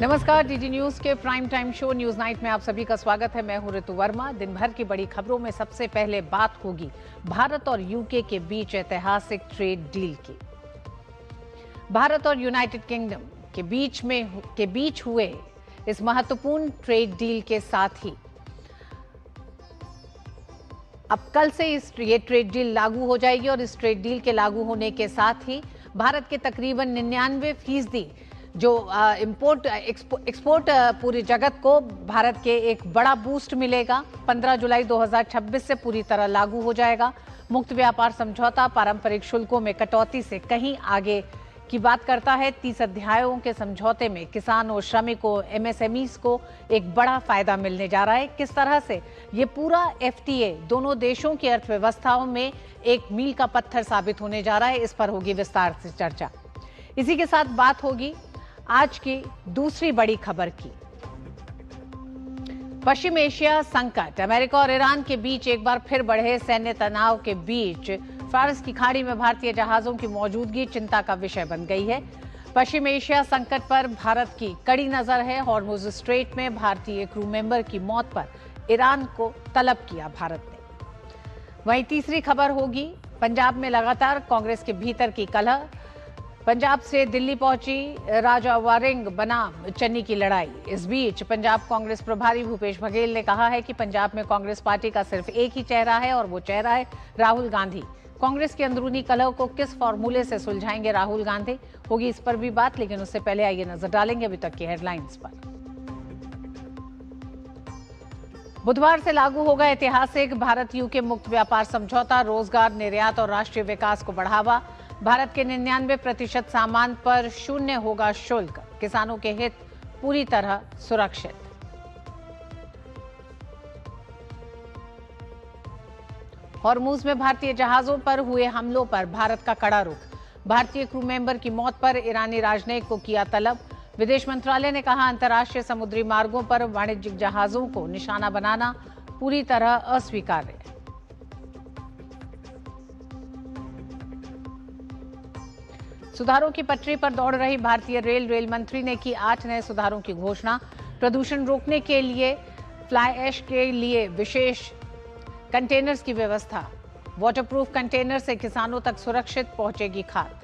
नमस्कार, DD news के prime time show news night में आप सभी का स्वागत है। मैं हूं ऋतु वर्मा। दिन भर की बड़ी खबरों में सबसे पहले बात होगी भारत और यूके के बीच ऐतिहासिक ट्रेड डील की। भारत और यूनाइटेड किंगडम के बीच हुए इस महत्वपूर्ण ट्रेड डील के साथ ही अब कल से ये ट्रेड डील लागू हो जाएगी और इस ट्रेड डील के लागू होने के साथ ही भारत के तकरीबन 99% जो एक्सपोर्ट पूरे जगत को भारत के एक बड़ा बूस्ट मिलेगा। 15 जुलाई 2026 से पूरी तरह लागू हो जाएगा। मुक्त व्यापार समझौता पारंपरिक शुल्कों में कटौती से कहीं आगे की बात करता है। 30 अध्यायों के समझौते में किसानों, श्रमिकों, एमएसएमईज को एक बड़ा फायदा मिलने जा रहा है। किस तरह से ये पूरा एफटीए दोनों देशों की अर्थव्यवस्थाओं में एक मील का पत्थर साबित होने जा रहा है, इस पर होगी विस्तार से चर्चा। इसी के साथ बात होगी आज की दूसरी बड़ी खबर की। पश्चिम एशिया संकट, अमेरिका और ईरान के बीच एक बार फिर बढ़े सैन्य तनाव के बीच फारस की खाड़ी में भारतीय जहाजों की मौजूदगी चिंता का विषय बन गई है। पश्चिम एशिया संकट पर भारत की कड़ी नजर है। हॉर्मुज स्ट्रेट में भारतीय क्रू मेंबर की मौत पर ईरान को तलब किया भारत ने। वहीं तीसरी खबर होगी पंजाब में लगातार कांग्रेस के भीतर की कलह। पंजाब से दिल्ली पहुंची राजा वारिंग बनाम चन्नी की लड़ाई। इस बीच पंजाब कांग्रेस प्रभारी भूपेश बघेल ने कहा है कि पंजाब में कांग्रेस पार्टी का सिर्फ एक ही चेहरा है और वो चेहरा है राहुल गांधी। कांग्रेस की अंदरूनी कलह को किस फॉर्मूले से सुलझाएंगे राहुल गांधी, होगी इस पर भी बात। लेकिन उससे पहले आइए नजर डालेंगे अभी तक की हेडलाइंस पर। बुधवार से लागू होगा ऐतिहासिक भारत यूके मुक्त व्यापार समझौता। रोजगार, निर्यात और राष्ट्रीय विकास को बढ़ावा। भारत के 99% सामान पर शून्य होगा शुल्क। किसानों के हित पूरी तरह सुरक्षित। हॉर्मुज में भारतीय जहाजों पर हुए हमलों पर भारत का कड़ा रुख। भारतीय क्रू मेंबर की मौत पर ईरानी राजनयिक को किया तलब। विदेश मंत्रालय ने कहा अंतर्राष्ट्रीय समुद्री मार्गों पर वाणिज्यिक जहाजों को निशाना बनाना पूरी तरह अस्वीकार्य। सुधारों की पटरी पर दौड़ रही भारतीय रेल मंत्री ने की 8 नए सुधारों की घोषणा। प्रदूषण रोकने के लिए फ्लाई ऐश के लिए विशेष कंटेनर्स की व्यवस्था। वाटरप्रूफ कंटेनर से किसानों तक सुरक्षित पहुंचेगी खाद।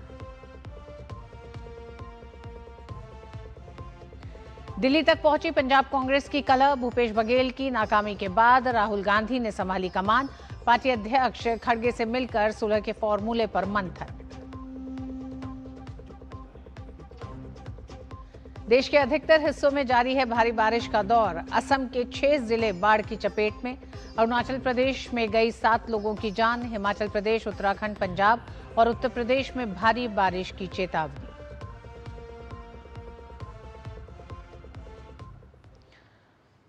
दिल्ली तक पहुंची पंजाब कांग्रेस की कलह। भूपेश बघेल की नाकामी के बाद राहुल गांधी ने संभाली कमान। पार्टी अध्यक्ष खड़गे से मिलकर सुलह के फॉर्मूले पर मंथन। देश के अधिकतर हिस्सों में जारी है भारी बारिश का दौर। असम के 6 जिले बाढ़ की चपेट में। अरुणाचल प्रदेश में गई 7 लोगों की जान। हिमाचल प्रदेश, उत्तराखंड, पंजाब और उत्तर प्रदेश में भारी बारिश की चेतावनी।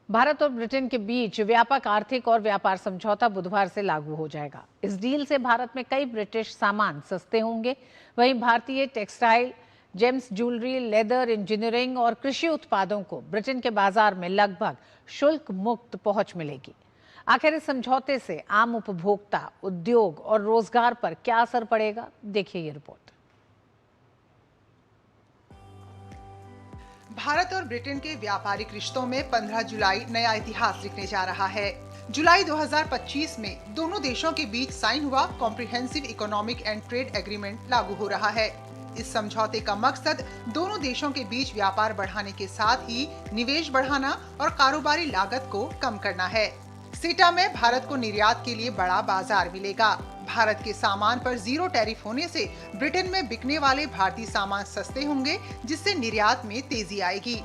भारत और ब्रिटेन के बीच व्यापक आर्थिक और व्यापार समझौता बुधवार से लागू हो जाएगा। इस डील से भारत में कई ब्रिटिश सामान सस्ते होंगे। वहीं भारतीय textile, James, jewellery, leather, engineering और कृषि उत्पादों को ब्रिटेन के बाजार में लगभग शुल्क मुक्त पहुंच मिलेगी। आखिर इस समझौते से आम उपभोक्ता, उद्योग और रोजगार पर क्या असर पड़ेगा, देखिए ये रिपोर्ट। भारत और ब्रिटेन के व्यापारिक रिश्तों में 15 जुलाई नया इतिहास लिखने जा रहा है। जुलाई 2025 में दोनों देशों के बीच साइन हुआ comprehensive economic and trade agreement लागू हो रहा है। इस समझौते का मकसद दोनों देशों के बीच व्यापार बढ़ाने के साथ ही निवेश बढ़ाना और कारोबारी लागत को कम करना है। सीटा में भारत को निर्यात के लिए बड़ा बाजार मिलेगा। भारत के सामान पर 0 टैरिफ होने से ब्रिटेन में बिकने वाले भारतीय सामान सस्ते होंगे, जिससे निर्यात में तेजी आएगी।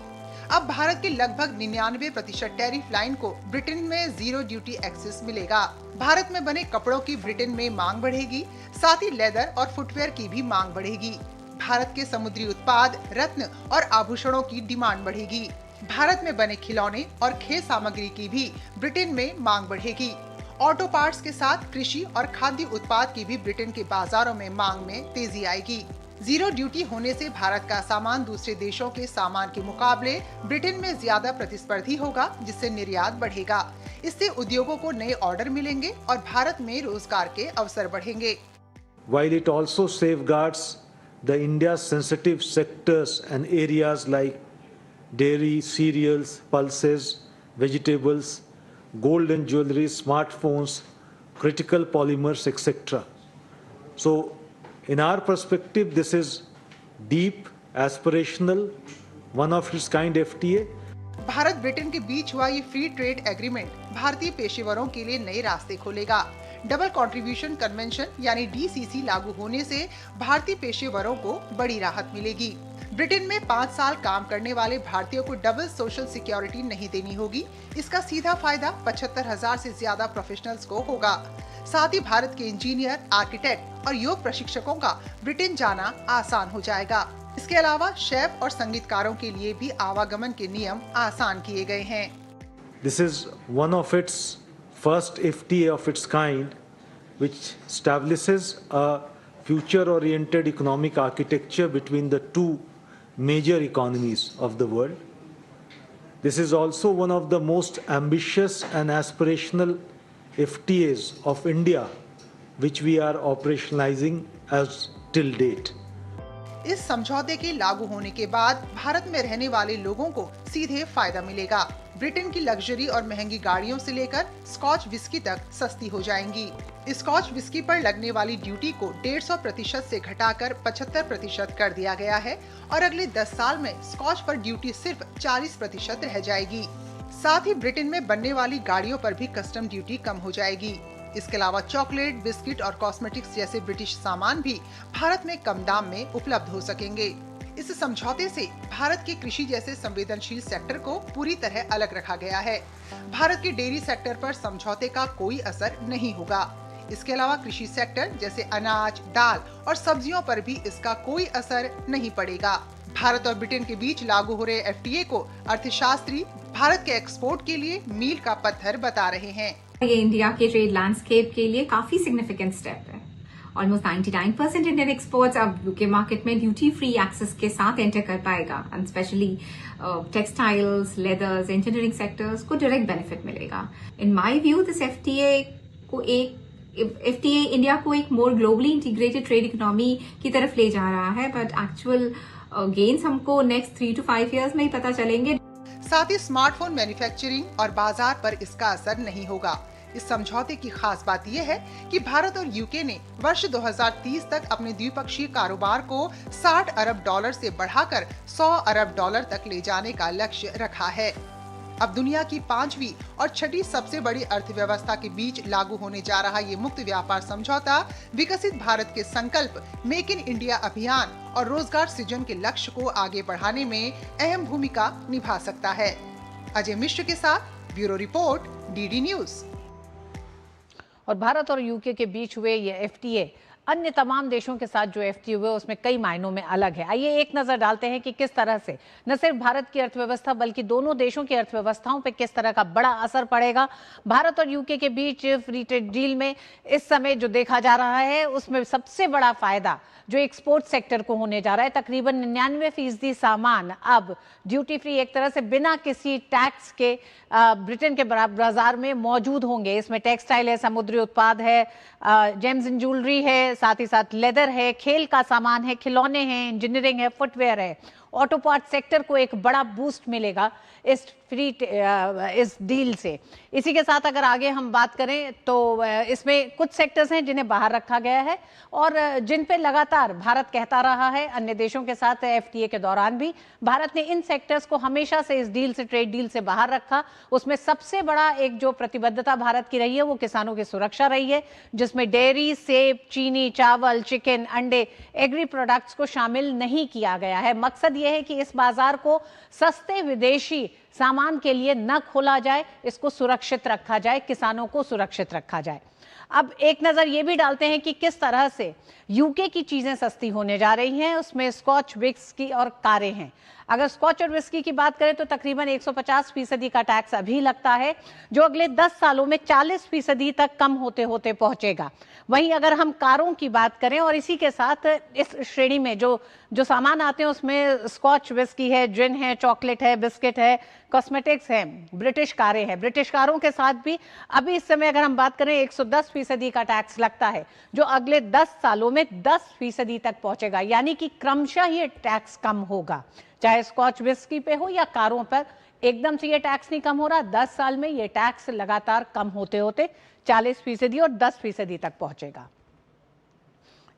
अब भारत के लगभग 99% टैरिफ लाइन को ब्रिटेन में 0 ड्यूटी एक्सेस मिलेगा। भारत में बने कपड़ों की ब्रिटेन में मांग बढ़ेगी, साथ ही लेदर और फुटवेयर की भी मांग बढ़ेगी। भारत के समुद्री उत्पाद, रत्न और आभूषणों की डिमांड बढ़ेगी। भारत में बने खिलौने और खेल सामग्री की भी ब्रिटेन में मांग बढ़ेगी। ऑटो पार्ट्स के साथ कृषि और खाद्य उत्पाद की भी ब्रिटेन के बाजारों में मांग में तेजी आएगी। 0 ड्यूटी होने से भारत का सामान दूसरे देशों के सामान के मुकाबले ब्रिटेन में ज्यादा प्रतिस्पर्धी होगा, जिससे निर्यात बढ़ेगा। इससे उद्योगों को नए ऑर्डर मिलेंगे और भारत में रोजगार के अवसर बढ़ेंगे। While it also safeguards the India's sensitive sectors and areas like dairy, cereals, pulses, vegetables, gold and jewelry, smartphones, critical polymers, etc. So, in our perspective, this is deep, aspirational, one of its kind FTA. Bharat Britain के बीच हुआ ये free trade agreement भारतीय पेशेवरों के लिए नए रास्ते खोलेगा। डबल कंट्रीब्यूशन कन्वेंशन यानी DCC लागू होने से भारतीय पेशेवरों को बड़ी राहत मिलेगी। ब्रिटेन में 5 साल काम करने वाले भारतीयों को डबल सोशल सिक्योरिटी नहीं देनी होगी। इसका सीधा फायदा 75,000 से ज्यादा प्रोफेशनल्स को होगा। साथ ही भारत के इंजीनियर, आर्किटेक्ट और योग प्रशिक्षकों का ब्रिटेन जाना आसान हो जाएगा। इसके अलावा शेफ और संगीतकारों के लिए भी आवागमन के नियम आसान किए गए हैं। This is one of its first FTA of its kind, which establishes a future-oriented economic architecture between the two major economies of the world. This is also one of the most ambitious and aspirational FTAs of India, which we are operationalizing as till date. इस समझौते के लागू होने के बाद भारत में रहने वाले लोगों को सीधे फायदा मिलेगा। ब्रिटेन की लग्जरी और महंगी गाड़ियों से लेकर स्कॉच विस्की तक सस्ती हो जाएंगी। स्कॉच विस्की पर लगने वाली ड्यूटी को 150% से घटाकर 75% कर दिया गया है और अगले 10 साल में स्कॉच पर ड्यूटी सिर्फ 40% रह जाएगी। साथ ही ब्रिटेन में बनने वाली गाड़ियों पर भी कस्टम ड्यूटी कम हो जाएगी। इसके अलावा चॉकलेट, बिस्किट और कॉस्मेटिक्स जैसे ब्रिटिश सामान भी भारत में कम दाम में उपलब्ध हो सकेंगे। इस समझौते से भारत के कृषि जैसे संवेदनशील सेक्टर को पूरी तरह अलग रखा गया है। भारत के डेयरी सेक्टर पर समझौते का कोई असर नहीं होगा। इसके अलावा कृषि सेक्टर जैसे अनाज, दाल और सब्जियों पर भी इसका कोई असर नहीं पड़ेगा। भारत और ब्रिटेन के बीच लागू हो रहे FTA को अर्थशास्त्री भारत के एक्सपोर्ट के लिए मील का पत्थर बता रहे हैं। ये इंडिया के ट्रेड लैंडस्केप के लिए काफी सिग्निफिकेंट स्टेप है। ऑलमोस्ट 99% इंडियन एक्सपोर्ट्स अब यूके मार्केट में ड्यूटी फ्री एक्सेस के साथ एंटर कर पाएगा and specially textiles, leathers, engineering sectors को डायरेक्ट बेनिफिट मिलेगा। In my view this FTA India को एक मोर ग्लोबली इंटीग्रेटेड ट्रेड इकोनॉमी की तरफ ले जा रहा है, बट एक्चुअल गेन्स हमको नेक्स्ट 3 to 5 years में ही पता चलेंगे। साथ ही स्मार्टफोन मैन्युफैक्चरिंग और बाजार पर इसका असर नहीं होगा। इस समझौते की खास बात यह है कि भारत और यूके ने वर्ष 2030 तक अपने द्विपक्षीय कारोबार को $60 अरब से बढ़ाकर $100 अरब तक ले जाने का लक्ष्य रखा है। अब दुनिया की 5वीं और 6ठी सबसे बड़ी अर्थव्यवस्था के बीच लागू होने जा रहा ये मुक्त व्यापार समझौता विकसित भारत के संकल्प मेक इन इंडिया अभियान और रोजगार सृजन के लक्ष्य को आगे बढ़ाने में अहम भूमिका निभा सकता है। अजय मिश्र के साथ ब्यूरो रिपोर्ट, DD न्यूज। और भारत और यूके के बीच हुए ये FTA अन्य तमाम देशों के साथ जो FTA हुए उसमें कई मायनों में अलग है। आइए एक नजर डालते हैं कि किस तरह से न सिर्फ भारत की अर्थव्यवस्था बल्कि दोनों देशों की अर्थव्यवस्थाओं पर किस तरह का बड़ा असर पड़ेगा। भारत और यूके के बीच फ्री ट्रेड डील में इस समय जो देखा जा रहा है उसमें सबसे बड़ा फायदा जो एक्सपोर्ट सेक्टर को होने जा रहा है। तकरीबन 99% सामान अब ड्यूटी फ्री एक तरह से बिना किसी टैक्स के ब्रिटेन के बाजार में मौजूद होंगे। इसमें टेक्सटाइल है, समुद्री उत्पाद है, जेम्स एंड ज्वेलरी है, साथ ही साथ लेदर है, खेल का सामान है, खिलौने हैं, इंजीनियरिंग है, फुटवेयर है। ऑटो पार्ट सेक्टर को एक बड़ा बूस्ट मिलेगा इस डील से। इसी के साथ अगर आगे हम बात करें तो इसमें कुछ सेक्टर्स हैं जिन्हें बाहर रखा गया है और जिन पे लगातार भारत कहता रहा है अन्य देशों के साथ FTA के दौरान भी भारत ने इन सेक्टर्स को हमेशा से इस डील से, ट्रेड डील से बाहर रखा। उसमें सबसे बड़ा एक जो प्रतिबद्धता भारत की रही है वो किसानों की सुरक्षा रही है, जिसमें डेयरी, सेब, चीनी, चावल, चिकन, अंडे, एग्री प्रोडक्ट्स को शामिल नहीं किया गया है। मकसद यह है कि इस बाजार को सस्ते विदेशी सामान के लिए न खोला जाए, इसको सुरक्षित रखा जाए, किसानों को सुरक्षित रखा जाए। अब एक नजर ये भी डालते हैं कि किस तरह से यूके की चीजें सस्ती होने जा रही हैं। उसमें स्कॉच, विस्की और कारें हैं। अगर स्कॉच और विस्की की बात करें तो तकरीबन 150% का टैक्स अभी लगता है, जो अगले 10 सालों में 40% तक कम होते होते पहुंचेगा। वहीं अगर हम कारों की बात करें और इसी के साथ इस श्रेणी में जो सामान आते हैं उसमें स्कॉच विस्की है, जिन है, चॉकलेट है, बिस्किट है, कॉस्मेटिक्स है, ब्रिटिश कारें हैं। ब्रिटिश कारों के साथ भी अभी इस समय अगर हम बात करें 110% 10% का टैक्स लगता है, जो अगले 10 सालों में 10% तक पहुंचेगा। यानी कि क्रमशः ये टैक्स कम होगा, चाहे स्कॉच विस्की पे हो या कारों पर। एकदम से ये टैक्स नहीं कम हो रहा, 10 साल में ये टैक्स लगातार कम होते होते 40% और 10% तक पहुंचेगा।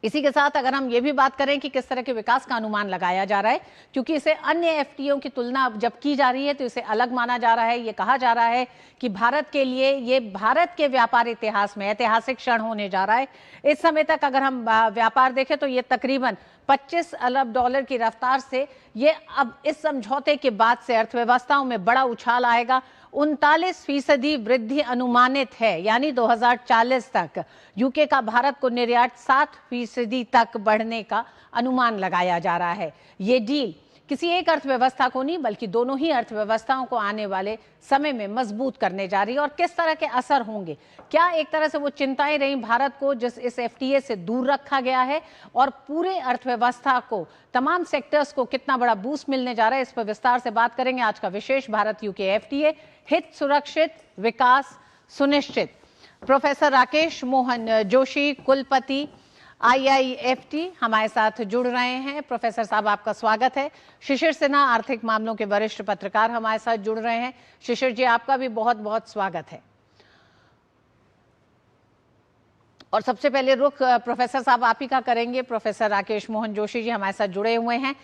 इसी के साथ अगर हम ये भी बात करें कि किस तरह के विकास का अनुमान लगाया जा रहा है, क्योंकि इसे अन्य एफटीओ की तुलना जब की जा रही है तो इसे अलग माना जा रहा है। ये कहा जा रहा है कि भारत के लिए ये भारत के व्यापार इतिहास में ऐतिहासिक क्षण होने जा रहा है। इस समय तक अगर हम व्यापार देखें तो ये तकरीबन 25 अरब डॉलर की रफ्तार से ये अब इस समझौते के बाद से अर्थव्यवस्थाओं में बड़ा उछाल आएगा। 39% वृद्धि अनुमानित है, यानी 2040 तक यूके का भारत को निर्यात 7% तक बढ़ने का अनुमान लगाया जा रहा है। ये डील किसी एक अर्थव्यवस्था को नहीं बल्कि दोनों ही अर्थव्यवस्थाओं को आने वाले समय में मजबूत करने जा रही है। और किस तरह के असर होंगे, क्या एक तरह से वो चिंताएं रही भारत को जिस इस एफटीए से दूर रखा गया है, और पूरे अर्थव्यवस्था को, तमाम सेक्टर्स को कितना बड़ा बूस्ट मिलने जा रहा है, इस पर विस्तार से बात करेंगे। आज का विशेष भारत यूके एफटीए, हित सुरक्षित, विकास सुनिश्चित। प्रोफेसर राकेश मोहन जोशी, कुलपति IIFT हमारे साथ जुड़ रहे हैं। प्रोफेसर साहब, आपका स्वागत है। शिशिर सिन्हा, आर्थिक मामलों के वरिष्ठ पत्रकार, हमारे साथ जुड़ रहे हैं। शिशिर जी, आपका भी बहुत बहुत स्वागत है। और सबसे पहले रुख प्रोफेसर साहब आप ही का करेंगे। प्रोफेसर राकेश मोहन जोशी जी हमारे साथ जुड़े हुए हैं।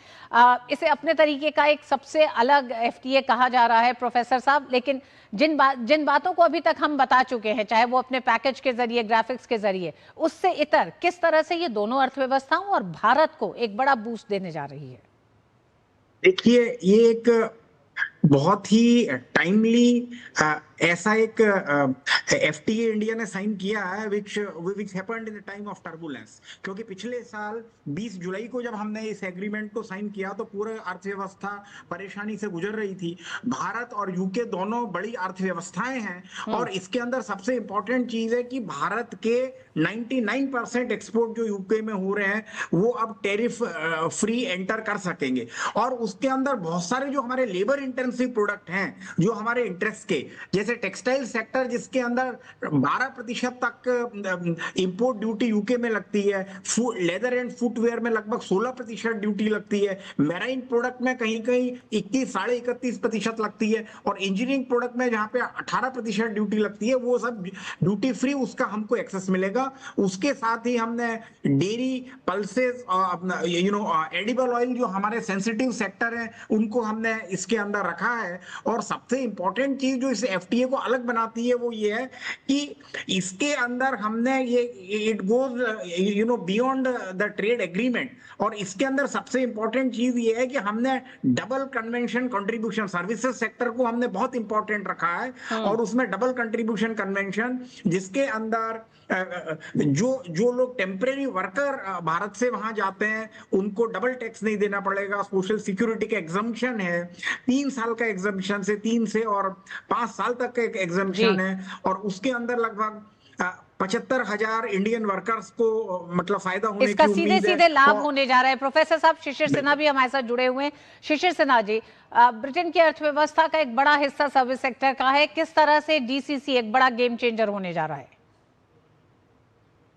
इसे अपने तरीके का एक सबसे अलग एफटीए कहा जा रहा है प्रोफेसर साहब, लेकिन जिन बातों को अभी तक हम बता चुके हैं, चाहे वो अपने पैकेज के जरिए, ग्राफिक्स के जरिए, उससे इतर किस तरह से ये दोनों अर्थव्यवस्थाओं और भारत को एक बड़ा बूस्ट देने जा रही है। देखिए, ये एक बहुत ही टाइमली ऐसा एक एफटीए इंडिया ने साइन किया है which happened in the time of turbulence. क्योंकि पिछले साल 20 जुलाई को जब हमने इस एग्रीमेंट को साइन किया तो पूरे अर्थव्यवस्था परेशानी से गुजर रही थी। भारत और यूके दोनों बड़ी अर्थव्यवस्थाएं हैं और इसके अंदर सबसे इंपॉर्टेंट चीज है कि भारत के 99% एक्सपोर्ट जो यूके में हो रहे हैं वो अब टैरिफ फ्री एंटर कर सकेंगे। और उसके अंदर बहुत सारे जो हमारे लेबर इंटेंसिव प्रोडक्ट हैं जो हमारे इंटरेस्ट के, जैसे टेक्सटाइल सेक्टर जिसके अंदर 12% तक इंपोर्ट ड्यूटी यूके में लगती है, लेदर एंड फुटवेयर में लगभग 16% ड्यूटी लगती है, मैराइन प्रोडक्ट में कहीं कहीं 21, 31.5% लगती है, और इंजीनियरिंग प्रोडक्ट में जहां पे 18% ड्यूटी लगती है, वो सब ड्यूटी फ्री उसका हमको एक्सेस मिलेगा। उसके साथ ही हमने डेयरी, पल्सेस, एडिबल ऑयल जो हमारे सेंसिटिव सेक्टर हैं उनको हमने इसके अंदर रखा है। और सबसे इंपॉर्टेंट चीज जो इस एफटीए को अलग बनाती है वो ये है कि इसके अंदर हमने ये it goes beyond the trade agreement. और इसके अंदर सबसे इंपॉर्टेंट चीज ये है कि हमने double convention contribution, services sector को हमने बहुत इंपॉर्टेंट रखा है और उसमें डबल कंट्रीब्यूशन कन्वेंशन, जिसके अंदर जो लोग टेम्परेरी वर्कर भारत से वहां जाते हैं उनको डबल टैक्स नहीं देना पड़ेगा। सोशल सिक्योरिटी का एग्जम्पशन है, 3 साल का एग्जम्पशन से 3 से और 5 साल तक का एक एग्जम्पशन है, और उसके अंदर लगभग 75,000 इंडियन वर्कर्स को मतलब फायदा होने इसका की उम्मीद है। सीधे लाभ होने जा रहा है। प्रोफेसर साहब, शिशिर सिन्हा भी हमारे साथ जुड़े हुए हैं। शिशिर सिन्हा जी, ब्रिटेन की अर्थव्यवस्था का एक बड़ा हिस्सा सर्विस सेक्टर का है, किस तरह से डीसीसी एक बड़ा गेम चेंजर होने जा रहा है?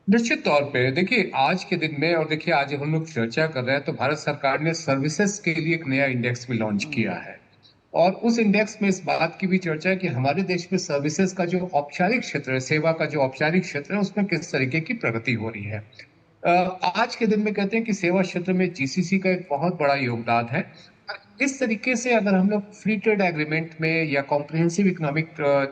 निश्चित तौर पे देखिए, आज के दिन में, और देखिए आज हम लोग चर्चा कर रहे हैं तो भारत सरकार ने सर्विसेज के लिए एक नया इंडेक्स भी लॉन्च किया है, और उस इंडेक्स में इस बात की भी चर्चा है कि हमारे देश में सर्विसेज का जो औपचारिक क्षेत्र है, सेवा का जो औपचारिक क्षेत्र है, उसमें किस तरीके की प्रगति हो रही है। आज के दिन में कहते हैं कि सेवा क्षेत्र में जीसीसी का एक बहुत बड़ा योगदान है। इस तरीके से अगर हम लोग फ्री ट्रेड एग्रीमेंट में या कॉम्प्रिहेंसिव इकोनॉमिक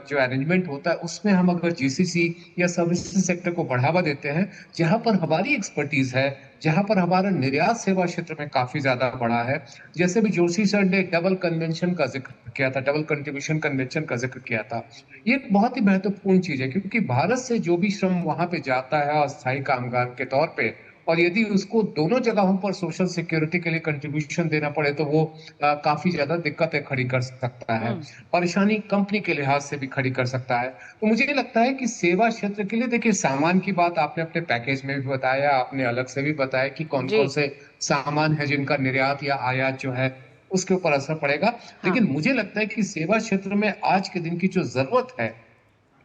जो अरेंजमेंट होता है उसमें हम अगर जीसीसी या सर्विसेज सेक्टर को बढ़ावा देते हैं, जहां पर हमारी एक्सपर्टीज है, जहां पर हमारा निर्यात सेवा क्षेत्र में काफी ज्यादा बढ़ा है, जैसे भी जोशी सर ने डबल कन्वेंशन का जिक्र किया था, डबल कंट्रीब्यूशन कन्वेंशन का जिक्र किया था, ये बहुत ही महत्वपूर्ण चीज है क्योंकि भारत से जो भी श्रम वहां पे जाता है अस्थायी कामगार के तौर पे, और यदि उसको दोनों जगहों पर सोशल सिक्योरिटी के लिए कंट्रीब्यूशन देना पड़े तो वो काफी ज्यादा दिक्कतें खड़ी कर सकता है, परेशानी कंपनी के लिहाज से भी खड़ी कर सकता है। तो मुझे लगता है कि सेवा क्षेत्र के लिए, देखिए सामान की बात आपने अपने पैकेज में भी बताया, आपने अलग से भी बताया कि कौन कौन से सामान है जिनका निर्यात या आयात जो है उसके ऊपर असर पड़ेगा। लेकिन मुझे लगता है कि सेवा क्षेत्र में आज के दिन की जो जरूरत है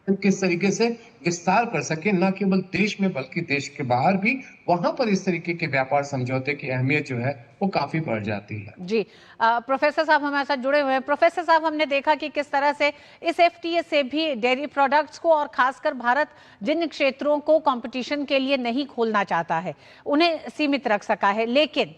किस तरीके से विस्तार कर सके, न केवल देश में बल्कि देश के बाहर भी, वहां पर इस तरीके के व्यापार समझौते की अहमियत जो है वो काफी बढ़ जाती है। जी, प्रोफेसर साहब हमारे साथ जुड़े हुए हैं। प्रोफेसर साहब, हमने देखा कि किस तरह से इस एफटीए से भी डेयरी प्रोडक्ट्स को और खासकर भारत जिन क्षेत्रों को कंपटीशन के लिए नहीं खोलना चाहता है उन्हें सीमित रख सका है, लेकिन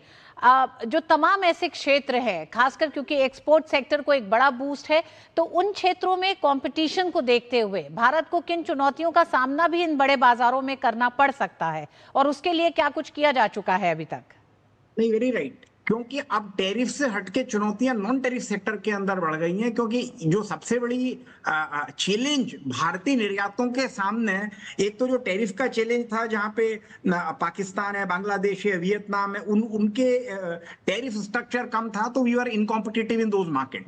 जो तमाम ऐसे क्षेत्र हैं, खासकर क्योंकि एक्सपोर्ट सेक्टर को एक बड़ा बूस्ट है, तो उन क्षेत्रों में कंपटीशन को देखते हुए भारत को किन चुनौतियों का सामना भी इन बड़े बाजारों में करना पड़ सकता है और उसके लिए क्या कुछ किया जा चुका है अभी तक? नहीं, वेरी राइट, क्योंकि अब टैरिफ से हटके चुनौतियां नॉन टैरिफ सेक्टर के अंदर बढ़ गई हैं, क्योंकि जो सबसे बड़ी चैलेंज भारतीय निर्यातों के सामने, एक तो जो टैरिफ का चैलेंज था जहां पे पाकिस्तान है, बांग्लादेश है, वियतनाम है, उनके टैरिफ स्ट्रक्चर कम था, तो we are incompetitive in those market,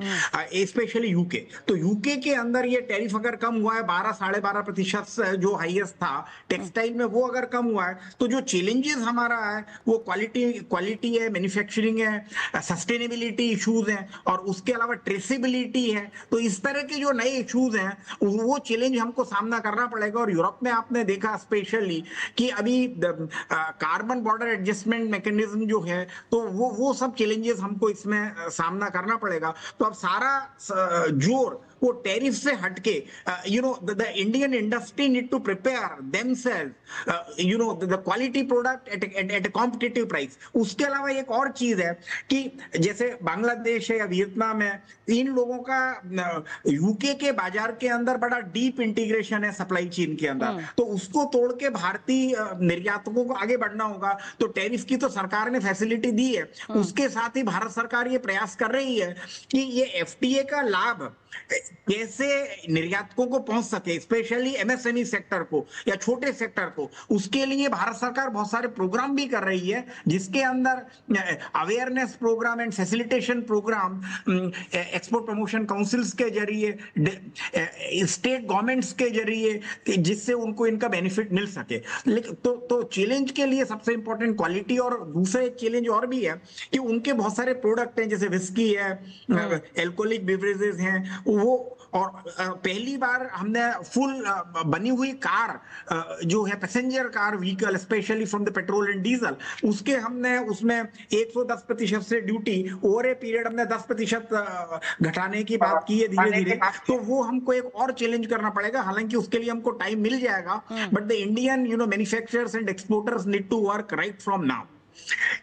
specially UK. तो यूके के अंदर ये टैरिफ अगर कम हुआ है 12-12.5% जो हाईएस्ट था टेक्सटाइल में, वो अगर कम हुआ है, तो जो चैलेंजेस हमारा है वो क्वालिटी है, मैन्युफैक्चरिंग है, सस्टेनेबिलिटी इश्यूज हैं, और उसके अलावा ट्रेसेबिलिटी है। तो इस तरह के जो नए इश्यूज हैं वो चैलेंज हमको सामना करना पड़ेगा। और यूरोप में आपने देखा स्पेशली कि अभी कार्बन बॉर्डर एडजस्टमेंट मैकेनिज्म जो है, तो वो सब चैलेंजेस हमको इसमें सामना करना पड़ेगा। तो अब सारा जोर वो टैरिफ से हटके, the Indian industry need to prepare themselves, the quality product at a competitive price. उसके अलावा एक और चीज है कि जैसे बांग्लादेश है या वियतनाम है, इन लोगों का यूके के बाजार के अंदर बड़ा डीप इंटीग्रेशन है सप्लाई चेन के अंदर, तो उसको तोड़ के भारतीय निर्यातकों को आगे बढ़ना होगा। तो टैरिफ की तो सरकार ने फैसिलिटी दी है, उसके साथ ही भारत सरकार ये प्रयास कर रही है कि ये एफटीए का लाभ कैसे निर्यातकों को पहुंच सके, स्पेशली एमएसएमई सेक्टर को या छोटे सेक्टर को। उसके लिए भारत सरकार बहुत सारे प्रोग्राम भी कर रही है, जिसके अंदर awareness programme and facilitation programme, export promotion councils के जरिए, स्टेट गवर्नमेंट्स के जरिए, जिससे उनको इनका बेनिफिट मिल सके। लेकिन तो चैलेंज के लिए सबसे इंपॉर्टेंट क्वालिटी, और दूसरा एक चैलेंज और भी है कि उनके बहुत सारे प्रोडक्ट हैं, जैसे विस्की है, एल्कोहलिक बेवरेजेस हैं, वो, और पहली बार हमने फुल बनी हुई कार जो है passenger car vehicle, specially from the petrol and diesel, उसके हमने उसमें 110% से ड्यूटी ओवर ए पीरियड हमने 10% घटाने की बात की है धीरे धीरे। तो वो हमको एक और चैलेंज करना पड़ेगा, हालांकि उसके लिए हमको टाइम मिल जाएगा, but the Indian manufacturers and exporters need to work right from now.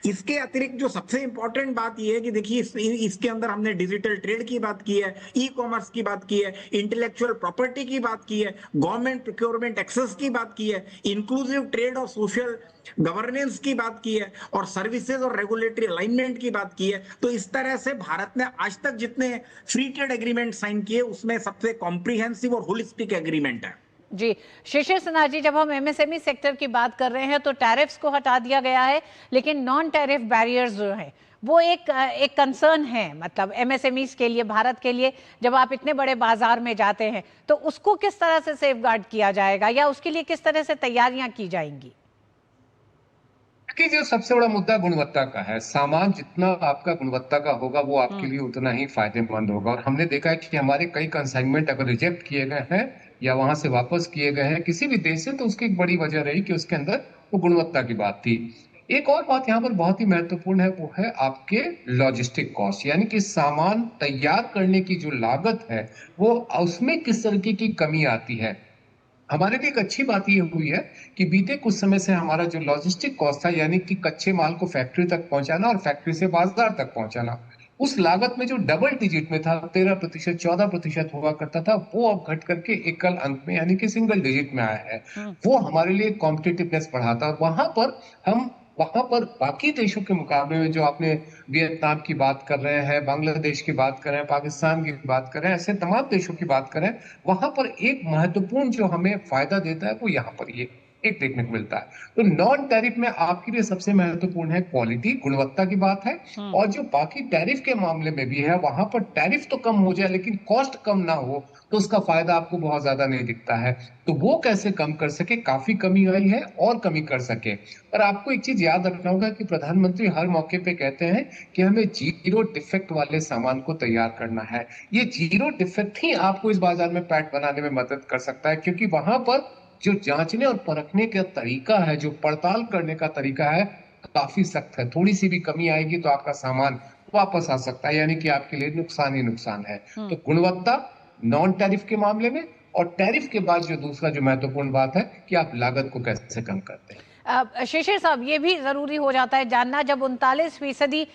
इसके अतिरिक्त जो सबसे इंपॉर्टेंट बात यह है कि देखिए इसके अंदर हमने डिजिटल ट्रेड की बात की है, ई कॉमर्स की बात की है, इंटेलेक्चुअल प्रॉपर्टी की बात की है, गवर्नमेंट प्रोक्योरमेंट एक्सेस की बात की है, इंक्लूसिव ट्रेड और सोशल गवर्नेंस की बात की है, और सर्विसेज और रेगुलेटरी अलाइनमेंट की बात की है। तो इस तरह से भारत ने आज तक जितने फ्री ट्रेड एग्रीमेंट साइन किए उसमें सबसे कॉम्प्रिहेंसिव और होलिस्टिक एग्रीमेंट है। जी, शिशिर सिन्हा जी, जब हम एमएसएमई सेक्टर की बात कर रहे हैं तो टैरिफ्स को हटा दिया गया है, लेकिन नॉन टैरिफ बैरियर्स जो हैं वो एक कंसर्न है, मतलब एमएसएमईज के लिए, भारत के लिए। जब आप इतने बड़े बाजार में जाते हैं तो उसको किस तरह से सेफगार्ड किया जाएगा, या उसके लिए किस तरह से तैयारियां की जाएंगी? कि जो सबसे बड़ा मुद्दा गुणवत्ता का है, सामान जितना आपका गुणवत्ता का होगा वो आपके लिए उतना ही फायदेमंद होगा। और हमने देखा है कि हमारे कई कंसाइनमेंट अगर रिजेक्ट किए गए हैं या वहां से वापस किए गए हैं किसी भी देश से, तो उसकी एक बड़ी वजह रही कि उसके अंदर वो गुणवत्ता की बात थी। एक और बात यहाँ पर बहुत ही महत्वपूर्ण है, वो है आपके लॉजिस्टिक कॉस्ट, यानी कि सामान तैयार करने की जो लागत है वो उसमें किस तरीके की कमी आती है। हमारे लिए एक अच्छी बात ये हुई है कि बीते कुछ समय से हमारा जो लॉजिस्टिक कॉस्ट था, यानी कि कच्चे माल को फैक्ट्री तक पहुंचाना और फैक्ट्री से बाजार तक पहुंचाना, उस लागत में जो डबल डिजिट में था 13%, 14% हुआ करता था, वो अब घट करके एकल अंक में यानी कि सिंगल डिजिट में आया है। वो हमारे लिए कॉम्पिटिटिवनेस बढ़ाता है। वहां पर बाकी देशों के मुकाबले में, जो आपने वियतनाम की बात कर रहे हैं, बांग्लादेश की बात कर रहे हैं, पाकिस्तान की बात कर रहे हैं, ऐसे तमाम देशों की बात कर रहे हैं, वहां पर एक महत्वपूर्ण जो हमें फायदा देता है वो यहाँ पर ये एक देखने को मिलता है। तो नॉन टैरिफ में आपके लिए सबसे महत्वपूर्ण है क्वालिटी, गुणवत्ता की बात है। और जो बाकी टैरिफ के मामले में भी है, वहां पर टैरिफ तो कम हो जाए लेकिन कॉस्ट कम ना हो, तो उसका फायदा आपको बहुत ज्यादा नहीं दिखता है। तो वो कैसे कम कर सके, काफी कमी आई है और कमी कर सके। पर आपको एक चीज याद रखना होगा कि प्रधानमंत्री हर मौके पे कहते हैं कि हमें जीरो डिफेक्ट वाले सामान को तैयार करना है। ये जीरो डिफेक्ट ही आपको इस बाजार में पैट बनाने में मदद कर सकता है, क्योंकि वहां पर जो जांचने और परखने का तरीका है, जो पड़ताल करने का तरीका है, काफी सख्त है। थोड़ी सी भी कमी आएगी तो आपका सामान वापस आ सकता है, यानी कि आपके लिए नुकसान ही नुकसान है। तो गुणवत्ता नॉन टैरिफ के मामले में, और टैरिफ के बाद जो दूसरा जो महत्वपूर्ण बात है कि आप लागत को कैसे कम करते हैं। शिशिर साहब, ये भी जरूरी हो जाता है जानना, जब 39%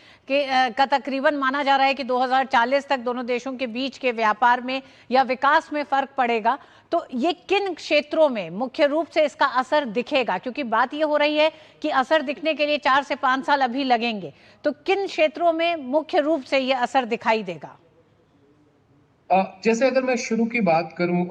का तकरीबन माना जा रहा है कि 2040 तक दोनों देशों के बीच के व्यापार में या विकास में फर्क पड़ेगा, तो ये किन क्षेत्रों में मुख्य रूप से इसका असर दिखेगा? क्योंकि बात ये हो रही है कि असर दिखने के लिए 4 से 5 साल अभी लगेंगे, तो किन क्षेत्रों में मुख्य रूप से ये असर दिखाई देगा? जैसे अगर मैं शुरू की बात करूं,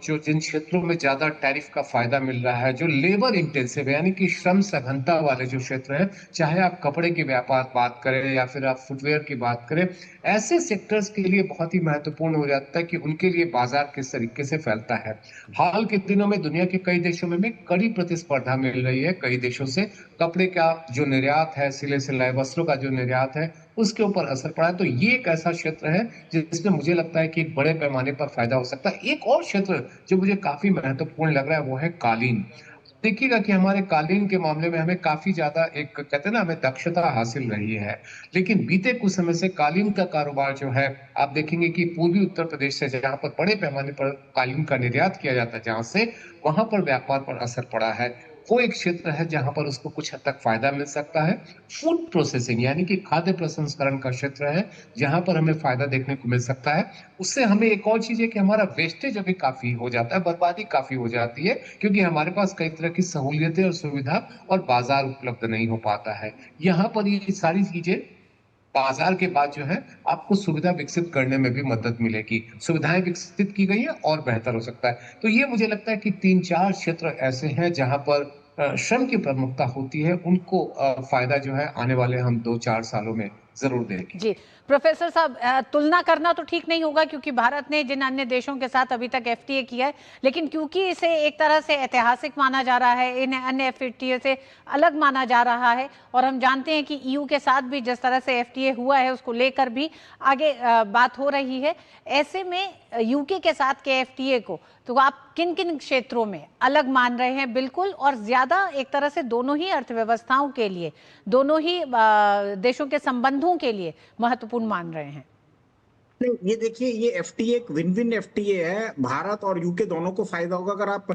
जो जिन क्षेत्रों में ज्यादा टैरिफ का फायदा मिल रहा है, जो लेबर इंटेंसिव है, यानी कि श्रम सघनता वाले जो क्षेत्र हैं, चाहे आप कपड़े के व्यापार बात करें या फिर आप फुटवेयर की बात करें, ऐसे सेक्टर्स के लिए बहुत ही महत्वपूर्ण हो जाता है कि उनके लिए बाजार किस तरीके से फैलता है। हाल के दिनों में दुनिया के कई देशों में कड़ी प्रतिस्पर्धा मिल रही है कई देशों से। कपड़े का जो निर्यात है, सिले सिलाए वस्त्रों का जो निर्यात है, उसके ऊपर असर पड़ा है। तो ये एक ऐसा क्षेत्र है जिसमें मुझे लगता है कि एक बड़े पैमाने पर फायदा हो सकता है। एक और क्षेत्र जो मुझे काफी महत्वपूर्ण लग रहा है वो है कालीन। देखिएगा कि हमारे कालीन के मामले में हमें काफी ज्यादा, एक कहते हैं ना, हमें दक्षता हासिल रही है, लेकिन बीते कुछ समय से कालीन का कारोबार जो है, आप देखेंगे कि पूर्वी उत्तर प्रदेश से जहां पर बड़े पैमाने पर कालीन का निर्यात किया जाता है, जहां से वहां पर व्यापार पर असर पड़ा है। वो एक क्षेत्र है जहां पर उसको कुछ हद तक फायदा मिल सकता है। फूड प्रोसेसिंग यानी कि खाद्य प्रसंस्करण का क्षेत्र है जहां पर हमें फायदा देखने को मिल सकता है। उससे हमें एक और चीज है कि हमारा वेस्टेज अभी काफी हो जाता है, बर्बादी काफी हो जाती है, क्योंकि हमारे पास कई तरह की सहूलियतें और सुविधा और बाजार उपलब्ध नहीं हो पाता है। यहाँ पर ये सारी चीजें बाजार के बाद जो है आपको सुविधा विकसित करने में भी मदद मिलेगी। सुविधाएं विकसित की गई है और बेहतर हो सकता है। तो ये मुझे लगता है कि 3-4 क्षेत्र ऐसे हैं जहां पर श्रम की प्रमुखता होती है, उनको फायदा जो है आने वाले हम 2-4 सालों में जरूर देंगे। जी प्रोफेसर साहब, तुलना करना तो ठीक नहीं होगा क्योंकि भारत ने जिन अन्य देशों के साथ अभी तक एफटीए किया है, लेकिन क्योंकि इसे एक तरह से ऐतिहासिक माना जा रहा है, इन अन्य एफटीए से अलग माना जा रहा है, और हम जानते हैं कि ईयू के साथ भी जिस तरह से एफटीए हुआ है उसको लेकर भी आगे बात हो रही है। ऐसे में यूके के साथ के एफटीए को तो आप किन किन क्षेत्रों में अलग मान रहे हैं बिल्कुल, और ज्यादा एक तरह से दोनों ही अर्थव्यवस्थाओं के लिए, दोनों ही देशों के संबंधों के लिए महत्वपूर्ण मान रहे हैं? नहीं, ये देखिए, ये एफटीए एक विन विन एफटीए है। भारत और यूके दोनों को फायदा होगा। अगर आप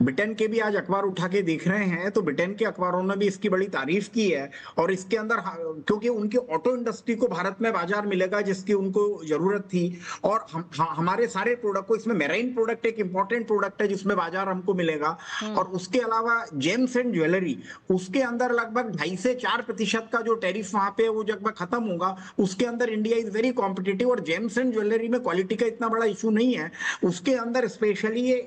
ब्रिटेन के भी आज अखबार उठा के देख रहे हैं तो ब्रिटेन के अखबारों ने भी इसकी बड़ी तारीफ की है, और इसके अंदर क्योंकि उनकी ऑटो इंडस्ट्री को भारत में बाजार मिलेगा जिसकी उनको जरूरत थी, और हमारे सारे प्रोडक्ट को, इसमें मेराइन प्रोडक्ट एक इंपॉर्टेंट प्रोडक्ट है जिसमें बाजार हमको मिलेगा। और उसके अलावा जेम्स एंड ज्वेलरी, उसके अंदर लगभग 2.5 से 4% का जो टैरिफ वहां पे वो जब खत्म होगा, उसके अंदर इंडिया इज वेरी कॉम्पिटिटिव। और जेम्स एंड ज्वेलरी में क्वालिटी का इतना बड़ा इशू नहीं है, उसके अंदर स्पेशली ये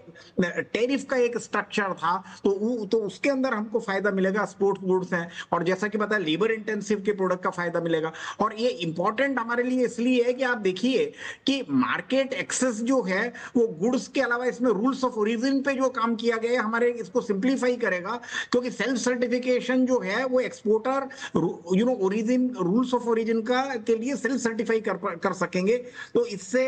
टैरिफ का एक स्ट्रक्चर था, तो उसके अंदर हमको फायदा मिलेगा। स्पोर्ट्स गुड्स हैं, और जैसा कि बताया, लेबर इंटेंसिव के प्रोडक्ट का फायदा मिलेगा। और ये इंपॉर्टेंट हमारे लिए इसलिए है कि आप देखिए कि मार्केट एक्सेस जो है वो गुड्स के अलावा इसमें रूल्स ऑफ ओरिजिन पे जो काम किया गया है हमारे, इसको सिंप्लीफाई करेगा, क्योंकि सेल्फ सर्टिफिकेशन जो है वो exporter origin, rules of origin का के लिए सेल्फ सर्टिफाई कर सकेंगे। तो इससे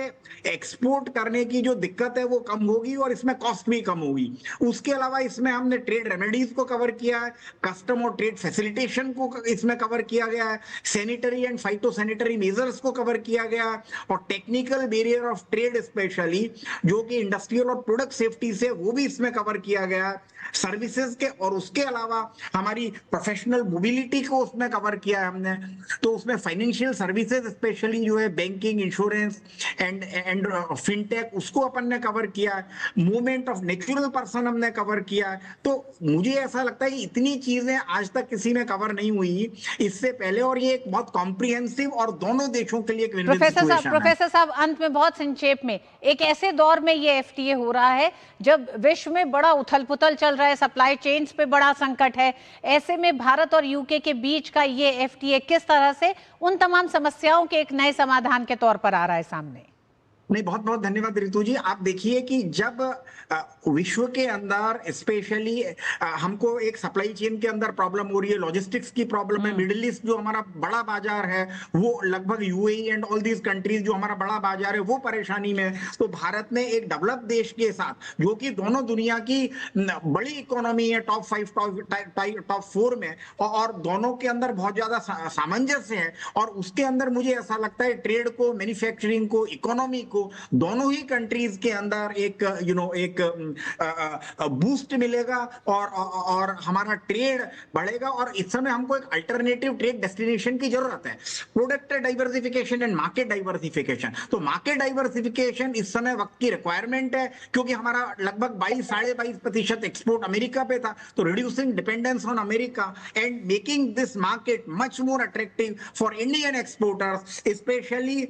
एक्सपोर्ट करने की जो दिक्कत है वो कम होगी और इसमें कॉस्ट भी कम होगी। उसके अलावा इसमें हमने ट्रेड रेमेडीज को कवर किया है, कस्टम और ट्रेड फैसिलिटेशन को इसमें कवर किया गया है, सैनिटरी एंड फाइटोसैनिटरी मेजर्स को कवर किया गया है, और technical barrier of trade specially जो कि इंडस्ट्रियल और प्रोडक्ट सेफ्टी से, वो भी इसमें कवर किया गया है, सर्विसेज के, और उसके अलावा हमारी प्रोफेशनल मोबिलिटी को उसमें कवर किया है हमने। तो उसमें फाइनेंशियल सर्विसेज स्पेशली जो है, बैंकिंग, इंश्योरेंस एंड फिनटेक, उसको अपन ने कवर किया है, मूवमेंट ऑफ नेचुरल पर्सन हमने कवर किया है। तो मुझे ऐसा लगता है कि इतनी चीजें आज तक किसी ने कवर नहीं हुई इससे पहले, और ये एक बहुत कॉम्प्रिहेंसिव और दोनों देशों के लिए एक विन-विन सिचुएशन है। प्रोफेसर साहब, अंत में बहुत संक्षेप में, एक ऐसे दौर में ये एफटीए हो रहा है जब विश्व में बड़ा उथल-पुथल चल रहा है, सप्लाई चेन्स पे बड़ा संकट है, ऐसे में भारत और यूके के बीच का ये एफटीए किस तरह से उन तमाम समस्याओं के एक नए समाधान के तौर पर आ रहा है सामने? नहीं, बहुत बहुत धन्यवाद ऋतु जी। आप देखिए कि जब विश्व के अंदर स्पेशली हमको एक सप्लाई चेन के अंदर प्रॉब्लम हो रही है, लॉजिस्टिक्स की प्रॉब्लम है, मिडिल ईस्ट जो हमारा बड़ा बाजार है वो लगभग UAE and all these countries जो हमारा बड़ा बाजार है वो परेशानी में, तो भारत ने एक डेवलप्ड देश के साथ जो कि दोनों दुनिया की बड़ी इकोनॉमी है, टॉप 5 टॉप 4 में, और दोनों के अंदर बहुत ज्यादा सामंजस्य है, और उसके अंदर मुझे ऐसा लगता है ट्रेड को, मैन्युफैक्चरिंग को, इकोनॉमी को, दोनों ही कंट्रीज के अंदर एक एक बूस्ट मिलेगा और हमारा ट्रेड बढ़ेगा। और इस समय हमको एक अल्टरनेटिव ट्रेड डेस्टिनेशन की जरूरत है, product diversification and market diversification. तो मार्केट डाइवर्सिफिकेशन इस समय वक्त की रिक्वायरमेंट है, क्योंकि हमारा लगभग 22-22.5% एक्सपोर्ट अमेरिका पे था। तो reducing dependence on America and making this market much more attractive for Indian exporters, specially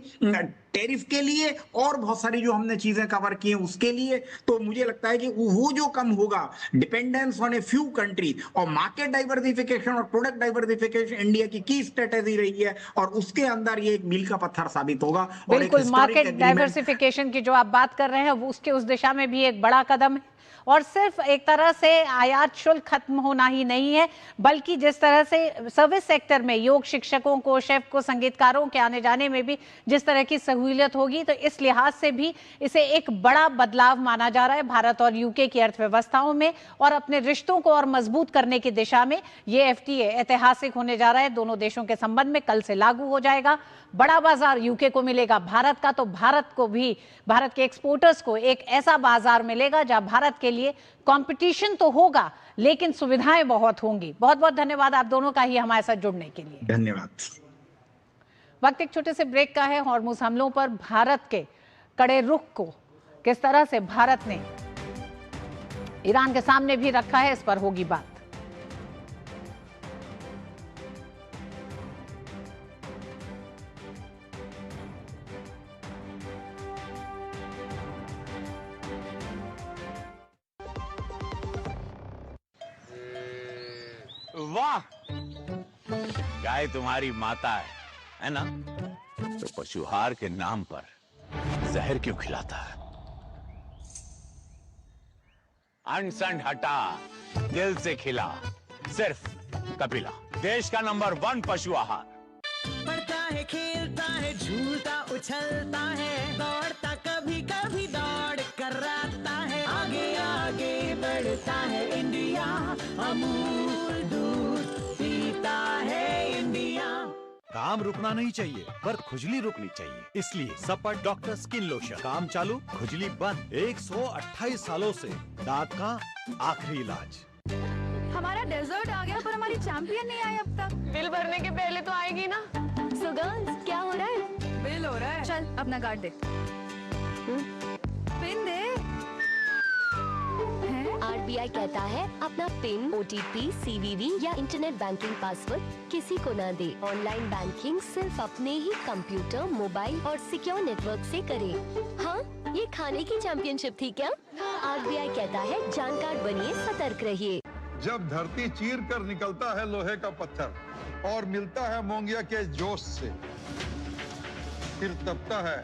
tariff के लिए और बहुत सारी जो हमने चीजें कवर की हैं उसके लिए। तो मुझे लगता है कि वो जो कम होगा dependence on a few country, और मार्केट डाइवर्सिफिकेशन और प्रोडक्ट डाइवर्सिफिकेशन इंडिया की स्ट्रेटेजी रही है, और उसके अंदर ये एक मील का पत्थर साबित होगा। और बिल्कुल, मार्केट डाइवर्सिफिकेशन की जो आप बात कर रहे हैं वो उसके उस दिशा में भी एक बड़ा कदम है, और सिर्फ एक तरह से आयात शुल्क खत्म होना ही नहीं है, बल्कि जिस तरह से सर्विस सेक्टर में योग शिक्षकों को, शेफ को, संगीतकारों के आने जाने में भी जिस तरह की सहूलियत होगी, तो इस लिहाज से भी इसे एक बड़ा बदलाव माना जा रहा है भारत और यूके की अर्थव्यवस्थाओं में, और अपने रिश्तों को और मजबूत करने की दिशा में ये एफटीए ऐतिहासिक होने जा रहा है। दोनों देशों के संबंध में कल से लागू हो जाएगा। बड़ा बाजार यूके को मिलेगा, भारत का तो भारत को भी, भारत के एक्सपोर्टर्स को एक ऐसा बाजार मिलेगा जहां भारत के लिए कंपटीशन तो होगा लेकिन सुविधाएं बहुत होंगी। बहुत बहुत धन्यवाद आप दोनों का ही हमारे साथ जुड़ने के लिए। धन्यवाद। वक्त एक छोटे से ब्रेक का है। हॉर्मुज़ हमलों पर भारत के कड़े रुख को किस तरह से भारत ने ईरान के सामने भी रखा है, इस पर होगी बात। वाह, गाय तुम्हारी माता है ना? तो पशुहार के नाम पर जहर क्यों खिलाता है? अनसन हटा, दिल से खिला, सिर्फ कपिला, देश का नंबर 1 पशु आहार। पढ़ता है, खेलता है, झूलता उछलता है, दौड़ता कभी कभी दौड़ कराता है, आगे आगे बढ़ता है इंडिया, अमूल दूध पीता है इंडिया। काम रुकना नहीं चाहिए पर खुजली रुकनी चाहिए, इसलिए सपा डॉक्टर स्किन लोशन, काम चालू खुजली बंद। 128 सालों से दांत का आखिरी इलाज। हमारा डेजर्ट आ गया पर हमारी चैंपियन नहीं आई अब तक। बिल भरने के पहले तो आएगी ना। सो गर्ल्स, क्या हो रहा है? बिल हो रहा है। चल अपना कार्ड दे। पिन दे। आरबीआई कहता है अपना पिन, ओटीपी, सीवीवी या इंटरनेट बैंकिंग पासवर्ड किसी को ना दे। ऑनलाइन बैंकिंग सिर्फ अपने ही कंप्यूटर, मोबाइल और सिक्योर नेटवर्क से करें। हाँ, ये खाने की चैंपियनशिप थी क्या? आरबीआई कहता है जानकार बनिए, सतर्क रहिए। जब धरती चीर कर निकलता है लोहे का पत्थर और मिलता है मोंगिया के जोश से, फिर तपता है,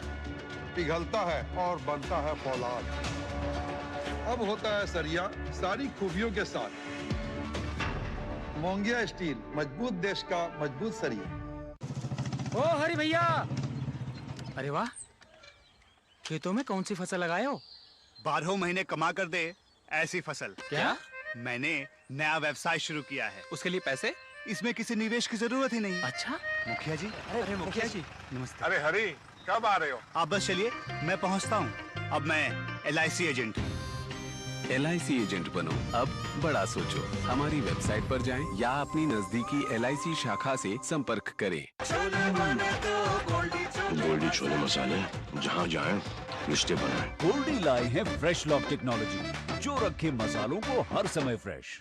पिघलता है और बनता है फौलाद। अब होता है सरिया सारी खूबियों के साथ। मोंगिया स्टील, मजबूत देश का मजबूत सरिया। ओ हरी भैया, अरे वाह, खेतों में कौन सी फसल लगाए हो? 12 महीने कमा कर दे ऐसी फसल। क्या? मैंने नया व्यवसाय शुरू किया है। उसके लिए पैसे? इसमें किसी निवेश की जरूरत ही नहीं। अच्छा मुखिया जी। अरे मुखिया जी नमस्ते। अरे हरी, कब आ रहे हो? आप बस चलिए, मैं पहुंचता हूं। अब मैं LIC एजेंट हूं। LIC एजेंट बनो, अब बड़ा सोचो। हमारी वेबसाइट पर जाएं या अपनी नजदीकी LIC शाखा से संपर्क करें। गोल्डी छोले मसाले, जहाँ जाएं रिश्ते बनाएं। गोल्डी लाए हैं फ्रेश लॉक टेक्नोलॉजी, जो रखे मसालों को हर समय फ्रेश।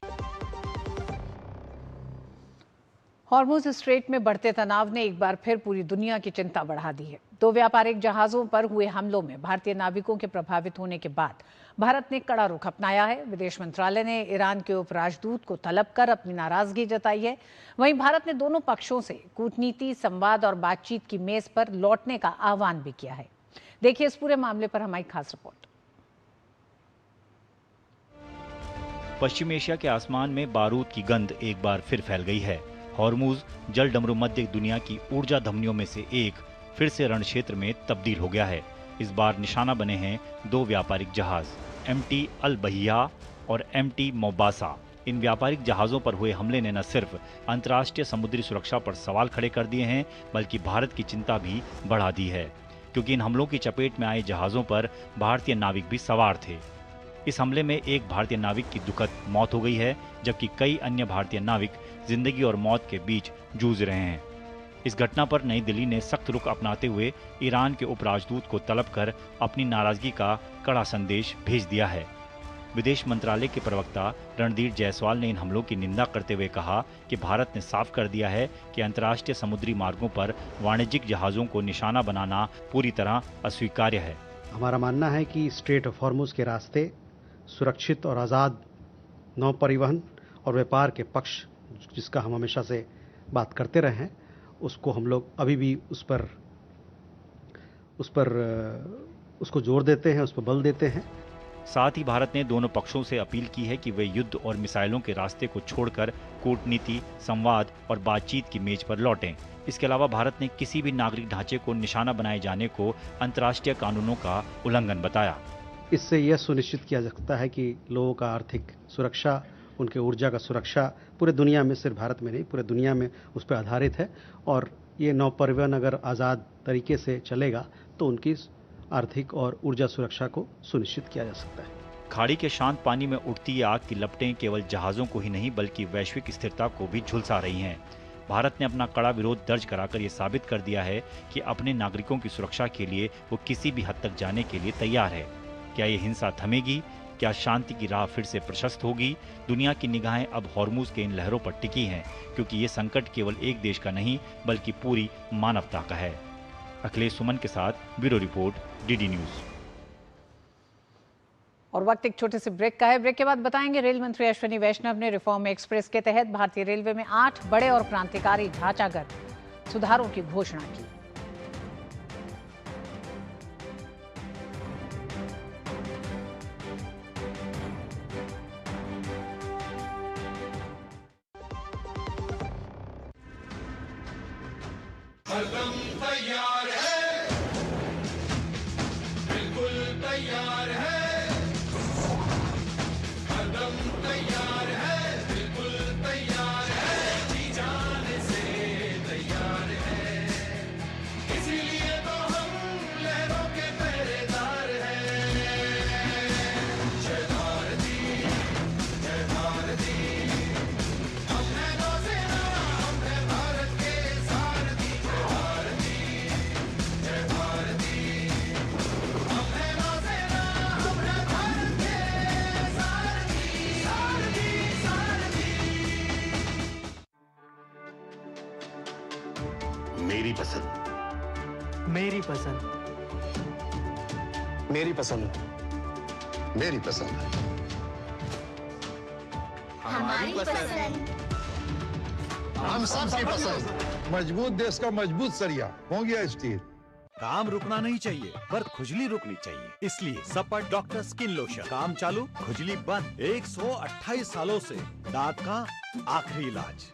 हॉर्मुज़ स्ट्रेट में बढ़ते तनाव ने एक बार फिर पूरी दुनिया की चिंता बढ़ा दी है। 2 व्यापारिक जहाजों पर हुए हमलों में भारतीय नाविकों के प्रभावित होने के बाद भारत ने कड़ा रुख अपनाया है। विदेश मंत्रालय ने ईरान के उपराजदूत को तलब कर अपनी नाराजगी जताई है। वहीं भारत ने दोनों पक्षों से कूटनीति, संवाद और बातचीत की मेज पर लौटने का आह्वान भी किया है। देखिए इस पूरे मामले पर हमारी खास रिपोर्ट। पश्चिम एशिया के आसमान में बारूद की गंध एक बार फिर फैल गई है। हॉर्मुज़ जल डमरू मध्य दुनिया की ऊर्जा धमनियों में से एक फिर से रण क्षेत्र में तब्दील हो गया है। इस बार निशाना बने हैं 2 व्यापारिक जहाज MT अल बहिया और MT मोबासा। इन व्यापारिक जहाज़ों पर हुए हमले ने न सिर्फ अंतर्राष्ट्रीय समुद्री सुरक्षा पर सवाल खड़े कर दिए हैं, बल्कि भारत की चिंता भी बढ़ा दी है, क्योंकि इन हमलों की चपेट में आए जहाज़ों पर भारतीय नाविक भी सवार थे। इस हमले में एक भारतीय नाविक की दुखद मौत हो गई है, जबकि कई अन्य भारतीय नाविक जिंदगी और मौत के बीच जूझ रहे हैं। इस घटना पर नई दिल्ली ने सख्त रुख अपनाते हुए ईरान के उपराजदूत को तलब कर अपनी नाराजगी का कड़ा संदेश भेज दिया है। विदेश मंत्रालय के प्रवक्ता रणधीर जायसवाल ने इन हमलों की निंदा करते हुए कहा कि भारत ने साफ कर दिया है कि अंतर्राष्ट्रीय समुद्री मार्गों पर वाणिज्यिक जहाज़ों को निशाना बनाना पूरी तरह अस्वीकार्य है। हमारा मानना है कि स्ट्रेट ऑफ हॉर्मुज़ के रास्ते सुरक्षित और आज़ाद नौ परिवहन और व्यापार के पक्ष, जिसका हम हमेशा से बात करते रहे हैं, उसको हम लोग अभी भी उसको जोर देते हैं, उस पर बल देते हैं। साथ ही भारत ने दोनों पक्षों से अपील की है कि वे युद्ध और मिसाइलों के रास्ते को छोड़कर कूटनीति, संवाद और बातचीत की मेज पर लौटें। इसके अलावा भारत ने किसी भी नागरिक ढांचे को निशाना बनाए जाने को अंतर्राष्ट्रीय कानूनों का उल्लंघन बताया। इससे यह सुनिश्चित किया जा सकता है कि लोगों का आर्थिक सुरक्षा, उनके ऊर्जा का सुरक्षा पूरे दुनिया में, सिर्फ भारत में नहीं पूरे दुनिया में उस पर आधारित है। और ये नौ परिवहन अगर आज़ाद तरीके से चलेगा तो उनकी आर्थिक और ऊर्जा सुरक्षा को सुनिश्चित किया जा सकता है। खाड़ी के शांत पानी में उठती आग की लपटें केवल जहाज़ों को ही नहीं बल्कि वैश्विक स्थिरता को भी झुलसा रही हैं। भारत ने अपना कड़ा विरोध दर्ज कराकर ये साबित कर दिया है कि अपने नागरिकों की सुरक्षा के लिए वो किसी भी हद तक जाने के लिए तैयार है। क्या ये हिंसा थमेगी? क्या शांति की राह फिर से प्रशस्त होगी? दुनिया की निगाहें अब हॉर्मुज़ के इन लहरों पर टिकी हैं, क्योंकि ये संकट केवल एक देश का नहीं बल्कि पूरी मानवता का है। अखिलेश सुमन के साथ ब्यूरो रिपोर्ट, DD न्यूज़। और वक्त एक छोटे से ब्रेक का है। ब्रेक के बाद बताएंगे रेल मंत्री अश्विनी वैष्णव ने रिफॉर्म एक्सप्रेस के तहत भारतीय रेलवे में 8 बड़े और क्रांतिकारी ढांचागत सुधारों की घोषणा की। हरदम तैयार है, बिल्कुल तैयार है, हरदम तैयार है, बिल्कुल तैयार है, जी जाने से तैयार है, इसीलिए तो हम लहरों के पहरेदार हैं। जय भारती, जय भारती, हम है नौसेना, हम है भारत के सारथी। मेरी पसंद, मेरी पसंद, मेरी पसंद, मेरी पसंद, हमारी पसंद, हम सबकी पसंद। मजबूत देश का मजबूत सरिया हो गया स्टील। काम रुकना नहीं चाहिए पर खुजली रुकनी चाहिए, इसलिए सपर डॉक्टर स्किन लोशन। काम चालू, खुजली बंद। 128 सालों से दांत का आखिरी इलाज।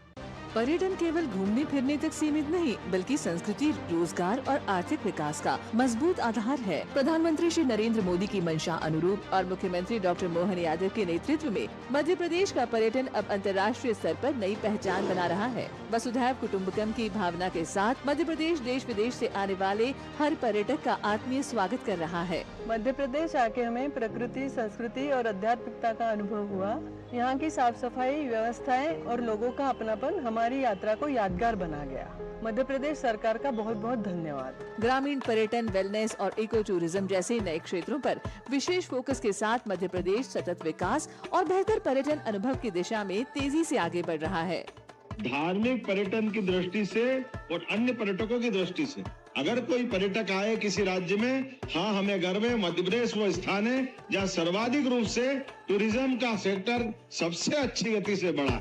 पर्यटन केवल घूमने फिरने तक सीमित नहीं बल्कि संस्कृति, रोजगार और आर्थिक विकास का मजबूत आधार है। प्रधानमंत्री श्री नरेंद्र मोदी की मंशा अनुरूप और मुख्यमंत्री डॉक्टर मोहन यादव के नेतृत्व में मध्य प्रदेश का पर्यटन अब अंतर्राष्ट्रीय स्तर पर नई पहचान बना रहा है। वसुधैव कुटुम्बकम की भावना के साथ मध्य प्रदेश देश विदेश से आने वाले हर पर्यटक का आत्मीय स्वागत कर रहा है। मध्य प्रदेश आके हमें प्रकृति, संस्कृति और आध्यात्मिकता का अनुभव हुआ। यहाँ की साफ सफाई, व्यवस्थाएं और लोगों का अपनापन हमारी यात्रा को यादगार बना गया। मध्य प्रदेश सरकार का बहुत बहुत धन्यवाद। ग्रामीण पर्यटन, वेलनेस और इको टूरिज्म जैसे नए क्षेत्रों पर विशेष फोकस के साथ मध्य प्रदेश सतत विकास और बेहतर पर्यटन अनुभव की दिशा में तेजी से आगे बढ़ रहा है। धार्मिक पर्यटन की दृष्टि से और अन्य पर्यटकों की दृष्टि से अगर कोई पर्यटक आए किसी राज्य में, हाँ हमें गर्व है मध्य प्रदेश वो स्थान है जहाँ सर्वाधिक रूप से टूरिज्म का सेक्टर सबसे अच्छी गति से बढ़ा।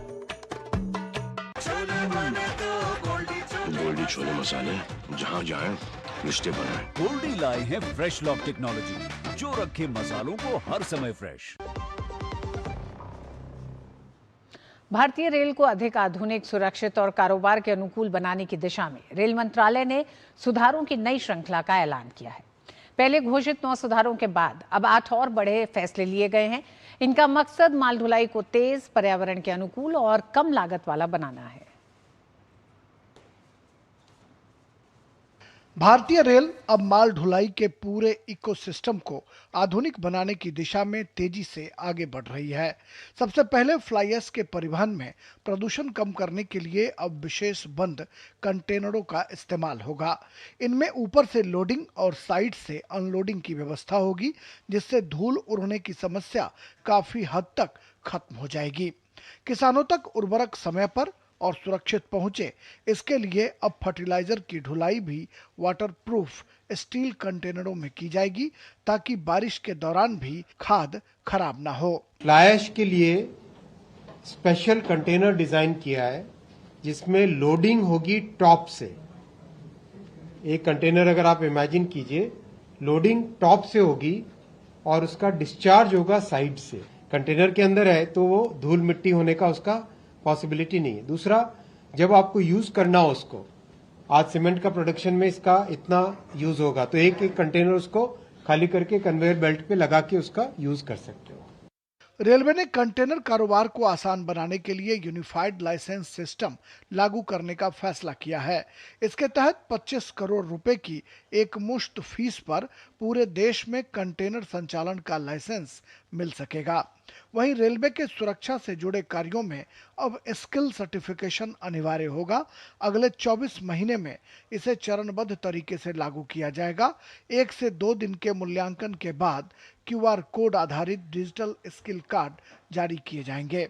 गोल्डी छोले मसाले जहाँ जाए रिश्ते बनाए। गोल्डी लाए हैं फ्रेश लॉक टेक्नोलॉजी जो रखे मसालों को हर समय फ्रेश। भारतीय रेल को अधिक आधुनिक, सुरक्षित और कारोबार के अनुकूल बनाने की दिशा में रेल मंत्रालय ने सुधारों की नई श्रृंखला का ऐलान किया है। पहले घोषित 9 सुधारों के बाद अब 8 और बड़े फैसले लिए गए हैं। इनका मकसद माल ढुलाई को तेज, पर्यावरण के अनुकूल और कम लागत वाला बनाना है। भारतीय रेल अब माल ढुलाई के पूरे इकोसिस्टम को आधुनिक बनाने की दिशा में तेजी से आगे बढ़ रही है। सबसे पहले फ्लाई ऐश के परिवहन में प्रदूषण कम करने के लिए अब विशेष बंद कंटेनरों का इस्तेमाल होगा। इनमें ऊपर से लोडिंग और साइड से अनलोडिंग की व्यवस्था होगी, जिससे धूल उड़ने की समस्या काफी हद तक खत्म हो जाएगी। किसानों तक उर्वरक समय पर और सुरक्षित पहुंचे, इसके लिए अब फर्टिलाइजर की ढुलाई भी वाटरप्रूफ स्टील कंटेनरों में की जाएगी, ताकि बारिश के दौरान भी खाद खराब ना हो। फ्लाई ऐश के लिए स्पेशल कंटेनर डिजाइन किया है, जिसमें लोडिंग होगी टॉप से। एक कंटेनर अगर आप इमेजिन कीजिए, लोडिंग टॉप से होगी और उसका डिस्चार्ज होगा साइड से। कंटेनर के अंदर है तो वो धूल मिट्टी होने का उसका पॉसिबिलिटी नहीं है। दूसरा, जब आपको यूज करना हो उसको, आज सीमेंट का प्रोडक्शन में इसका इतना यूज होगा तो एक एक कंटेनर उसको खाली करके कन्वेयर बेल्ट पे लगा के उसका यूज कर सकते हो। रेलवे ने कंटेनर कारोबार को आसान बनाने के लिए यूनिफाइड लाइसेंस सिस्टम लागू करने का फैसला किया है। इसके तहत 25 करोड़ रुपए की एक मुश्त फीस पर पूरे देश में कंटेनर संचालन का लाइसेंस मिल सकेगा। वहीं रेलवे के सुरक्षा से जुड़े कार्यों में अब स्किल सर्टिफिकेशन अनिवार्य होगा। अगले 24 महीने में इसे चरणबद्ध तरीके से लागू किया जाएगा। 1 से 2 दिन के मूल्यांकन के बाद QR कोड आधारित डिजिटल स्किल कार्ड जारी किए जाएंगे।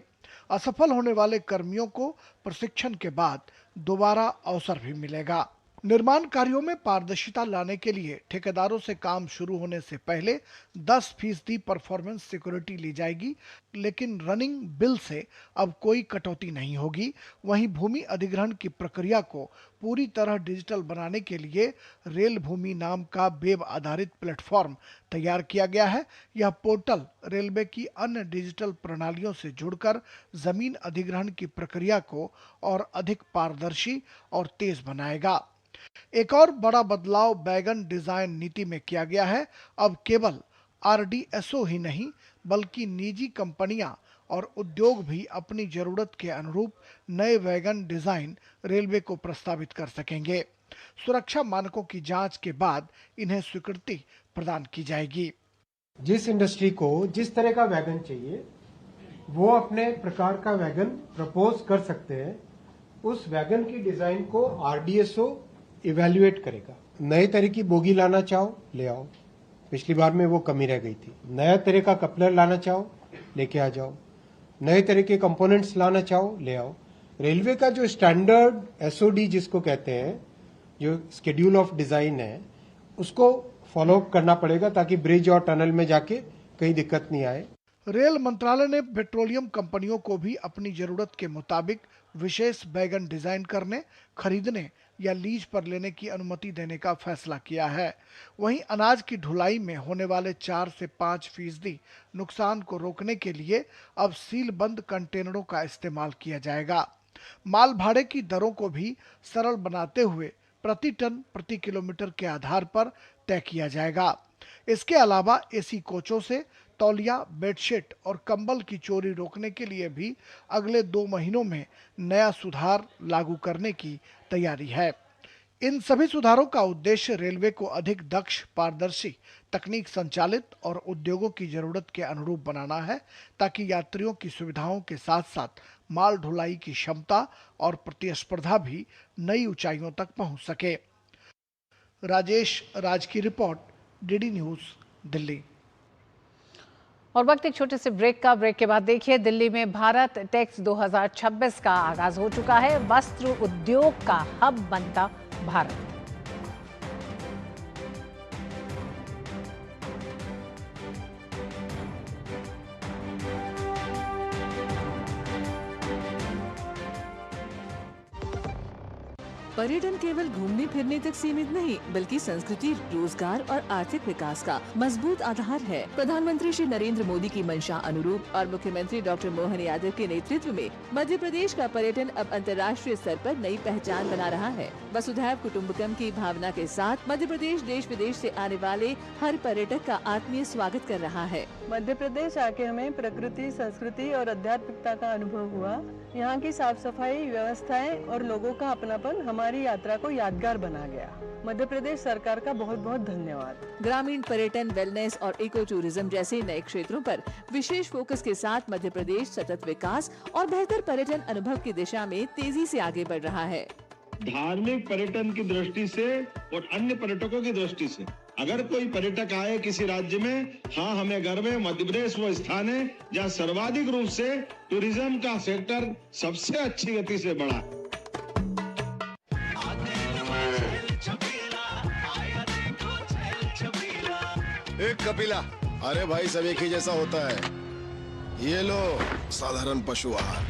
असफल होने वाले कर्मियों को प्रशिक्षण के बाद दोबारा अवसर भी मिलेगा। निर्माण कार्यों में पारदर्शिता लाने के लिए ठेकेदारों से काम शुरू होने से पहले 10% परफॉर्मेंस सिक्योरिटी ली जाएगी, लेकिन रनिंग बिल से अब कोई कटौती नहीं होगी। वहीं भूमि अधिग्रहण की प्रक्रिया को पूरी तरह डिजिटल बनाने के लिए रेल भूमि नाम का वेब आधारित प्लेटफॉर्म तैयार किया गया है। यह पोर्टल रेलवे की अन्य डिजिटल प्रणालियों से जुड़कर जमीन अधिग्रहण की प्रक्रिया को और अधिक पारदर्शी और तेज बनाएगा। एक और बड़ा बदलाव वैगन डिजाइन नीति में किया गया है। अब केवल RDSO ही नहीं, बल्कि निजी कंपनियां और उद्योग भी अपनी जरूरत के अनुरूप नए वैगन डिजाइन रेलवे को प्रस्तावित कर सकेंगे। सुरक्षा मानकों की जांच के बाद इन्हें स्वीकृति प्रदान की जाएगी। जिस इंडस्ट्री को जिस तरह का वैगन चाहिए, वो अपने प्रकार का वैगन प्रपोज कर सकते हैं। उस वैगन की डिजाइन को RDSO इवेल्युएट करेगा। नए तरह की बोगी लाना चाहो ले आओ, पिछली बार में वो कमी रह गई थी। नया तरह का कपलर लाना चाहो लेके आ जाओ, नए तरह के कंपोनेंट्स लाना चाहो ले आओ। रेलवे का जो स्टैंडर्ड SOD जिसको कहते हैं, जो शेड्यूल ऑफ डिजाइन है, उसको फॉलो करना पड़ेगा ताकि ब्रिज और टनल में जाके कहीं दिक्कत नहीं आए। रेल मंत्रालय ने पेट्रोलियम कंपनियों को भी अपनी जरूरत के मुताबिक विशेष वैगन डिजाइन करने, खरीदने या लीज पर लेने की अनुमति देने का फैसला किया है। वहीं अनाज की ढुलाई में होने वाले 4 से 5% नुकसान को रोकने के लिए अब सील बंद कंटेनरों का इस्तेमाल किया जाएगा। माल भाड़े की दरों को भी सरल बनाते हुए प्रति टन प्रति किलोमीटर के आधार पर तय किया जाएगा। इसके अलावा AC कोचों से तौलिया, बेडशीट और कंबल की चोरी रोकने के लिए भी अगले 2 महीनों में नया सुधार लागू करने की तैयारी है। इन सभी सुधारों का उद्देश्य रेलवे को अधिक दक्ष, पारदर्शी, तकनीक संचालित और उद्योगों की जरूरत के अनुरूप बनाना है, ताकि यात्रियों की सुविधाओं के साथ साथ माल ढुलाई की क्षमता और प्रतिस्पर्धा भी नई ऊंचाइयों तक पहुंच सके। राजेश राज की रिपोर्ट, डीडी न्यूज, दिल्ली। और वक्त एक छोटे से ब्रेक का। ब्रेक के बाद देखिए, दिल्ली में भारत टेक्स 2026 का आगाज हो चुका है। वस्त्र उद्योग का हब बनता भारत। पर्यटन केवल घूमने फिरने तक सीमित नहीं, बल्कि संस्कृति, रोजगार और आर्थिक विकास का मजबूत आधार है। प्रधानमंत्री श्री नरेंद्र मोदी की मंशा अनुरूप और मुख्यमंत्री डॉक्टर मोहन यादव के नेतृत्व में मध्य प्रदेश का पर्यटन अब अंतर्राष्ट्रीय स्तर पर नई पहचान बना रहा है। वसुधैव कुटुम्बकम की भावना के साथ मध्य प्रदेश देश विदेश से आने वाले हर पर्यटक का आत्मीय स्वागत कर रहा है। मध्य प्रदेश आके हमें प्रकृति, संस्कृति और आध्यात्मिकता का अनुभव हुआ। यहाँ की साफ सफाई, व्यवस्थाएं और लोगों का अपनापन हमारी यात्रा को यादगार बना गया। मध्य प्रदेश सरकार का बहुत बहुत धन्यवाद। ग्रामीण पर्यटन, वेलनेस और इको टूरिज्म जैसे नए क्षेत्रों पर विशेष फोकस के साथ मध्य प्रदेश सतत विकास और बेहतर पर्यटन अनुभव की दिशा में तेजी से आगे बढ़ रहा है। धार्मिक पर्यटन की दृष्टि से और अन्य पर्यटकों की दृष्टि से अगर कोई पर्यटक आए किसी राज्य में, हाँ हमें गर्व है, मध्य प्रदेश वो स्थान है जहाँ सर्वाधिक रूप से टूरिज्म का सेक्टर सबसे अच्छी गति से बढ़ा। एक कपिला, अरे भाई सब एक ही जैसा होता है। ये लो साधारण पशु आहार।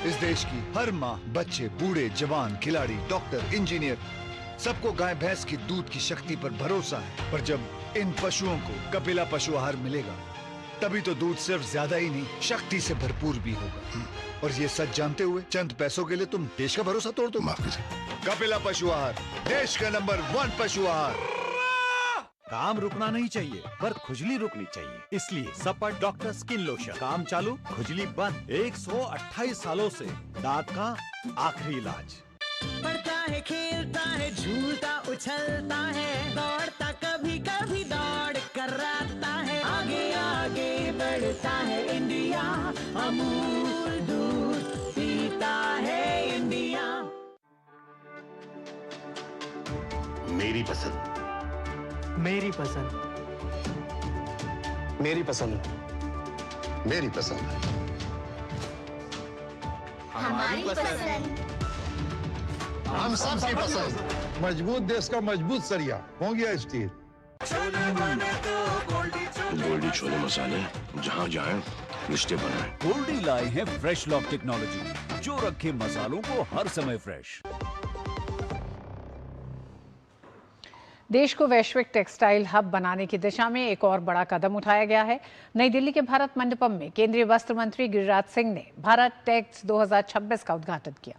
इस देश की हर माँ, बच्चे, बूढ़े, जवान, खिलाड़ी, डॉक्टर, इंजीनियर, सबको गाय भैंस की दूध की शक्ति पर भरोसा है। पर जब इन पशुओं को कपिला पशु आहार मिलेगा, तभी तो दूध सिर्फ ज्यादा ही नहीं, शक्ति से भरपूर भी होगा। और ये सच जानते हुए चंद पैसों के लिए तुम देश का भरोसा तोड़ दो। कपिला पशु आहार, देश का नंबर 1 पशु आहार। काम रुकना नहीं चाहिए, पर खुजली रुकनी चाहिए। इसलिए सपर डॉक्टर स्किन लोशन, काम चालू, खुजली बंद। 128 सालों से दांत का आखिरी इलाज। पढ़ता है, खेलता है, झूलता उछलता है, दौड़ता कभी कभी दौड़ कराता है, आगे आगे बढ़ता है इंडिया, अमूल दूध पीता है इंडिया। मेरी पसंद, मेरी पसंद, मेरी पसंद, मेरी पसंद, हमारी पसंद, हम सबकी पसंद। मजबूत देश का मजबूत सरिया हो गया स्टील। गोल्डी छोले मसाले, जहाँ जाए रिश्ते बनाए। गोल्डी लाए हैं फ्रेश लॉक टेक्नोलॉजी, जो रखे मसालों को हर समय फ्रेश। देश को वैश्विक टेक्सटाइल हब बनाने की दिशा में एक और बड़ा कदम उठाया गया है। नई दिल्ली के भारत मंडपम में केंद्रीय वस्त्र मंत्री गिरिराज सिंह ने भारत टेक्स 2026 का उद्घाटन किया।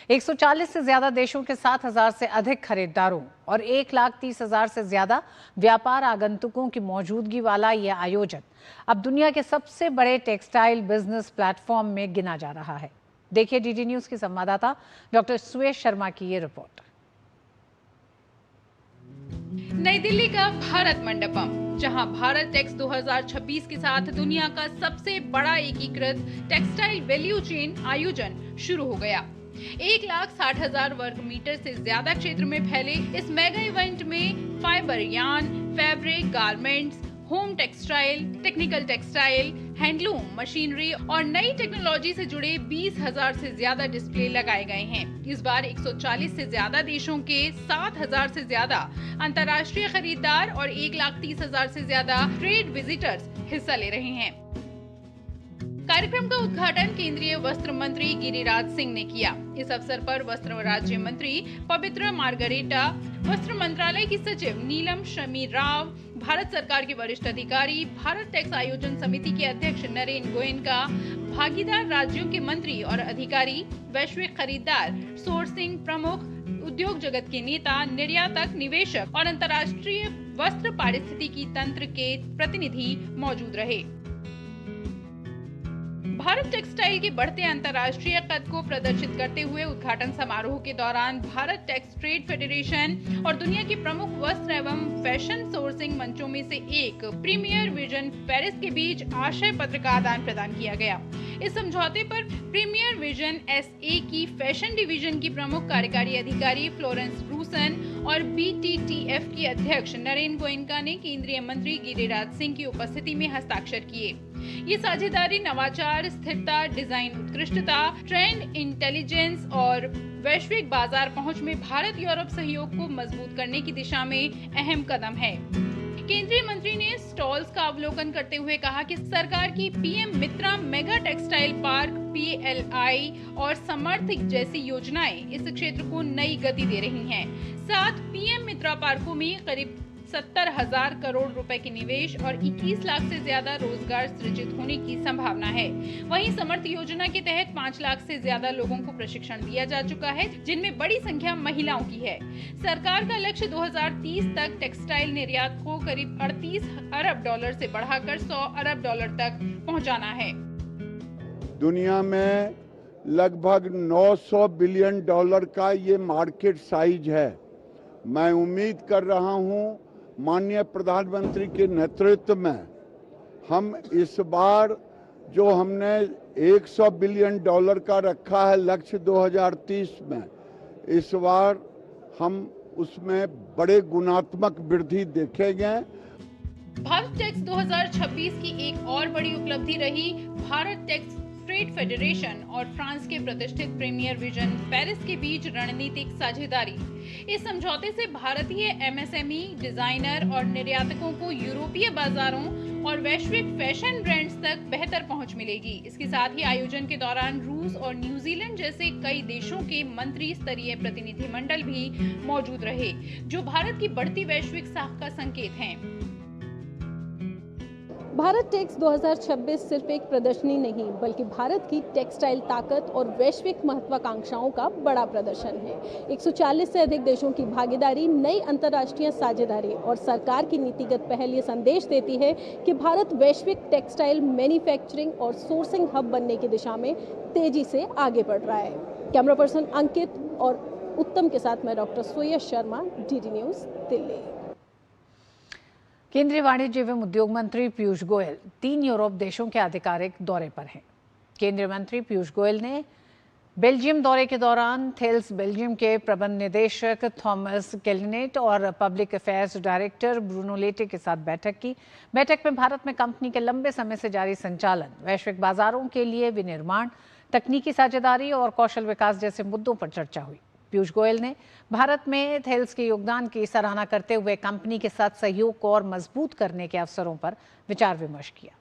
140 से ज्यादा देशों के 7,000 से अधिक खरीदारों और 1,30,000 से ज्यादा व्यापार आगंतुकों की मौजूदगी वाला यह आयोजन अब दुनिया के सबसे बड़े टेक्सटाइल बिजनेस प्लेटफॉर्म में गिना जा रहा है। देखिए डीडी न्यूज की संवाददाता डॉक्टर सुयश शर्मा की ये रिपोर्ट। नई दिल्ली का भारत मंडपम, जहां भारत टेक्स 2026 के साथ दुनिया का सबसे बड़ा एकीकृत टेक्सटाइल वैल्यू चेन आयोजन शुरू हो गया। 1,60,000 वर्ग मीटर से ज्यादा क्षेत्र में फैले इस मेगा इवेंट में fibre, yarn, fabric, garments, home textile, technical textile, handloom, machinery और नई टेक्नोलॉजी से जुड़े 20,000 से ज्यादा डिस्प्ले लगाए गए हैं। इस बार 140 से ज्यादा देशों के 7,000 से ज्यादा अंतर्राष्ट्रीय खरीदार और 1,30,000 से ज्यादा ट्रेड विजिटर्स हिस्सा ले रहे हैं। कार्यक्रम का उद्घाटन केंद्रीय वस्त्र मंत्री गिरिराज सिंह ने किया। इस अवसर पर वस्त्र राज्य मंत्री पवित्र मार्गरेटा, वस्त्र मंत्रालय की सचिव नीलम शमी राव, भारत सरकार के वरिष्ठ अधिकारी, भारत टेक्स आयोजन समिति के अध्यक्ष नरेन गोयनका, भागीदार राज्यों के मंत्री और अधिकारी, वैश्विक खरीदार, सोर्सिंग प्रमुख, उद्योग जगत के नेता, निर्यातक, निवेशक और अंतर्राष्ट्रीय वस्त्र पारिस्थितिकी तंत्र के प्रतिनिधि मौजूद रहे। भारत टेक्सटाइल के बढ़ते अंतर्राष्ट्रीय कद को प्रदर्शित करते हुए उद्घाटन समारोह के दौरान भारत टेक्स ट्रेड फेडरेशन और दुनिया के प्रमुख वस्त्र एवं फैशन सोर्सिंग मंचों में से एक प्रीमियर विजन पेरिस के बीच आशय पत्र का आदान प्रदान किया गया। इस समझौते पर प्रीमियर विजन SA की फैशन डिवीजन की प्रमुख कार्यकारी अधिकारी फ्लोरेंस रूसन और BTTF के अध्यक्ष नरेंद्र गोयनका ने केंद्रीय मंत्री गिरिराज सिंह की उपस्थिति में हस्ताक्षर किए। ये साझेदारी नवाचार, स्थिरता, डिजाइन उत्कृष्टता, ट्रेंड इंटेलिजेंस और वैश्विक बाजार पहुंच में भारत यूरोप सहयोग को मजबूत करने की दिशा में अहम कदम है। केंद्रीय मंत्री ने स्टॉल्स का अवलोकन करते हुए कहा कि सरकार की PM मित्रा मेगा टेक्सटाइल पार्क PLI और समर्थ जैसी योजनाएं इस क्षेत्र को नई गति दे रही हैं। साथ PM मित्रा पार्कों में करीब 70,000 करोड़ रुपए के निवेश और 21 लाख से ज्यादा रोजगार सृजित होने की संभावना है। वहीं समर्थ योजना के तहत 5 लाख से ज्यादा लोगों को प्रशिक्षण दिया जा चुका है, जिनमें बड़ी संख्या महिलाओं की है। सरकार का लक्ष्य 2030 तक टेक्सटाइल निर्यात को करीब $38 अरब से बढ़ाकर $100 अरब तक पहुंचाना है। दुनिया में लगभग $900 बिलियन का ये मार्केट साइज है। मैं उम्मीद कर रहा हूं माननीय प्रधानमंत्री के नेतृत्व में हम इस बार जो हमने $100 बिलियन का रखा है लक्ष्य 2030 में, इस बार हम उसमें बड़े गुणात्मक वृद्धि देखेंगे। भारत टेक्स 2026 की एक और बड़ी उपलब्धि रही भारत टेक्स ट्रेड फेडरेशन और फ्रांस के प्रतिष्ठित प्रीमियर विजन पेरिस के बीच रणनीतिक साझेदारी। इस समझौते से भारतीय MSME, डिजाइनर और निर्यातकों को यूरोपीय बाजारों और वैश्विक फैशन ब्रांड्स तक बेहतर पहुंच मिलेगी। इसके साथ ही आयोजन के दौरान रूस और न्यूजीलैंड जैसे कई देशों के मंत्री स्तरीय प्रतिनिधिमंडल भी मौजूद रहे, जो भारत की बढ़ती वैश्विक साख का संकेत हैं। भारत टेक्स 2026 सिर्फ एक प्रदर्शनी नहीं, बल्कि भारत की टेक्सटाइल ताकत और वैश्विक महत्वाकांक्षाओं का बड़ा प्रदर्शन है। 140 से अधिक देशों की भागीदारी, नई अंतर्राष्ट्रीय साझेदारी और सरकार की नीतिगत पहल ये संदेश देती है कि भारत वैश्विक टेक्सटाइल मैन्युफैक्चरिंग और सोर्सिंग हब बनने की दिशा में तेजी से आगे बढ़ रहा है। कैमरा पर्सन अंकित और उत्तम के साथ मैं डॉक्टर सुयश शर्मा, DD न्यूज़, दिल्ली। केंद्रीय वाणिज्य एवं उद्योग मंत्री पीयूष गोयल 3 यूरोप देशों के आधिकारिक दौरे पर हैं। केंद्रीय मंत्री पीयूष गोयल ने बेल्जियम दौरे के दौरान थेल्स बेल्जियम के प्रबंध निदेशक थॉमस केलिनेट और पब्लिक अफेयर्स डायरेक्टर ब्रूनो लेटे के साथ बैठक की। बैठक में भारत में कंपनी के लंबे समय से जारी संचालन, वैश्विक बाजारों के लिए विनिर्माण, तकनीकी साझेदारी और कौशल विकास जैसे मुद्दों पर चर्चा हुई। पीयूष गोयल ने भारत में थेल्स के योगदान की सराहना करते हुए कंपनी के साथ सहयोग को और मजबूत करने के अवसरों पर विचार विमर्श किया।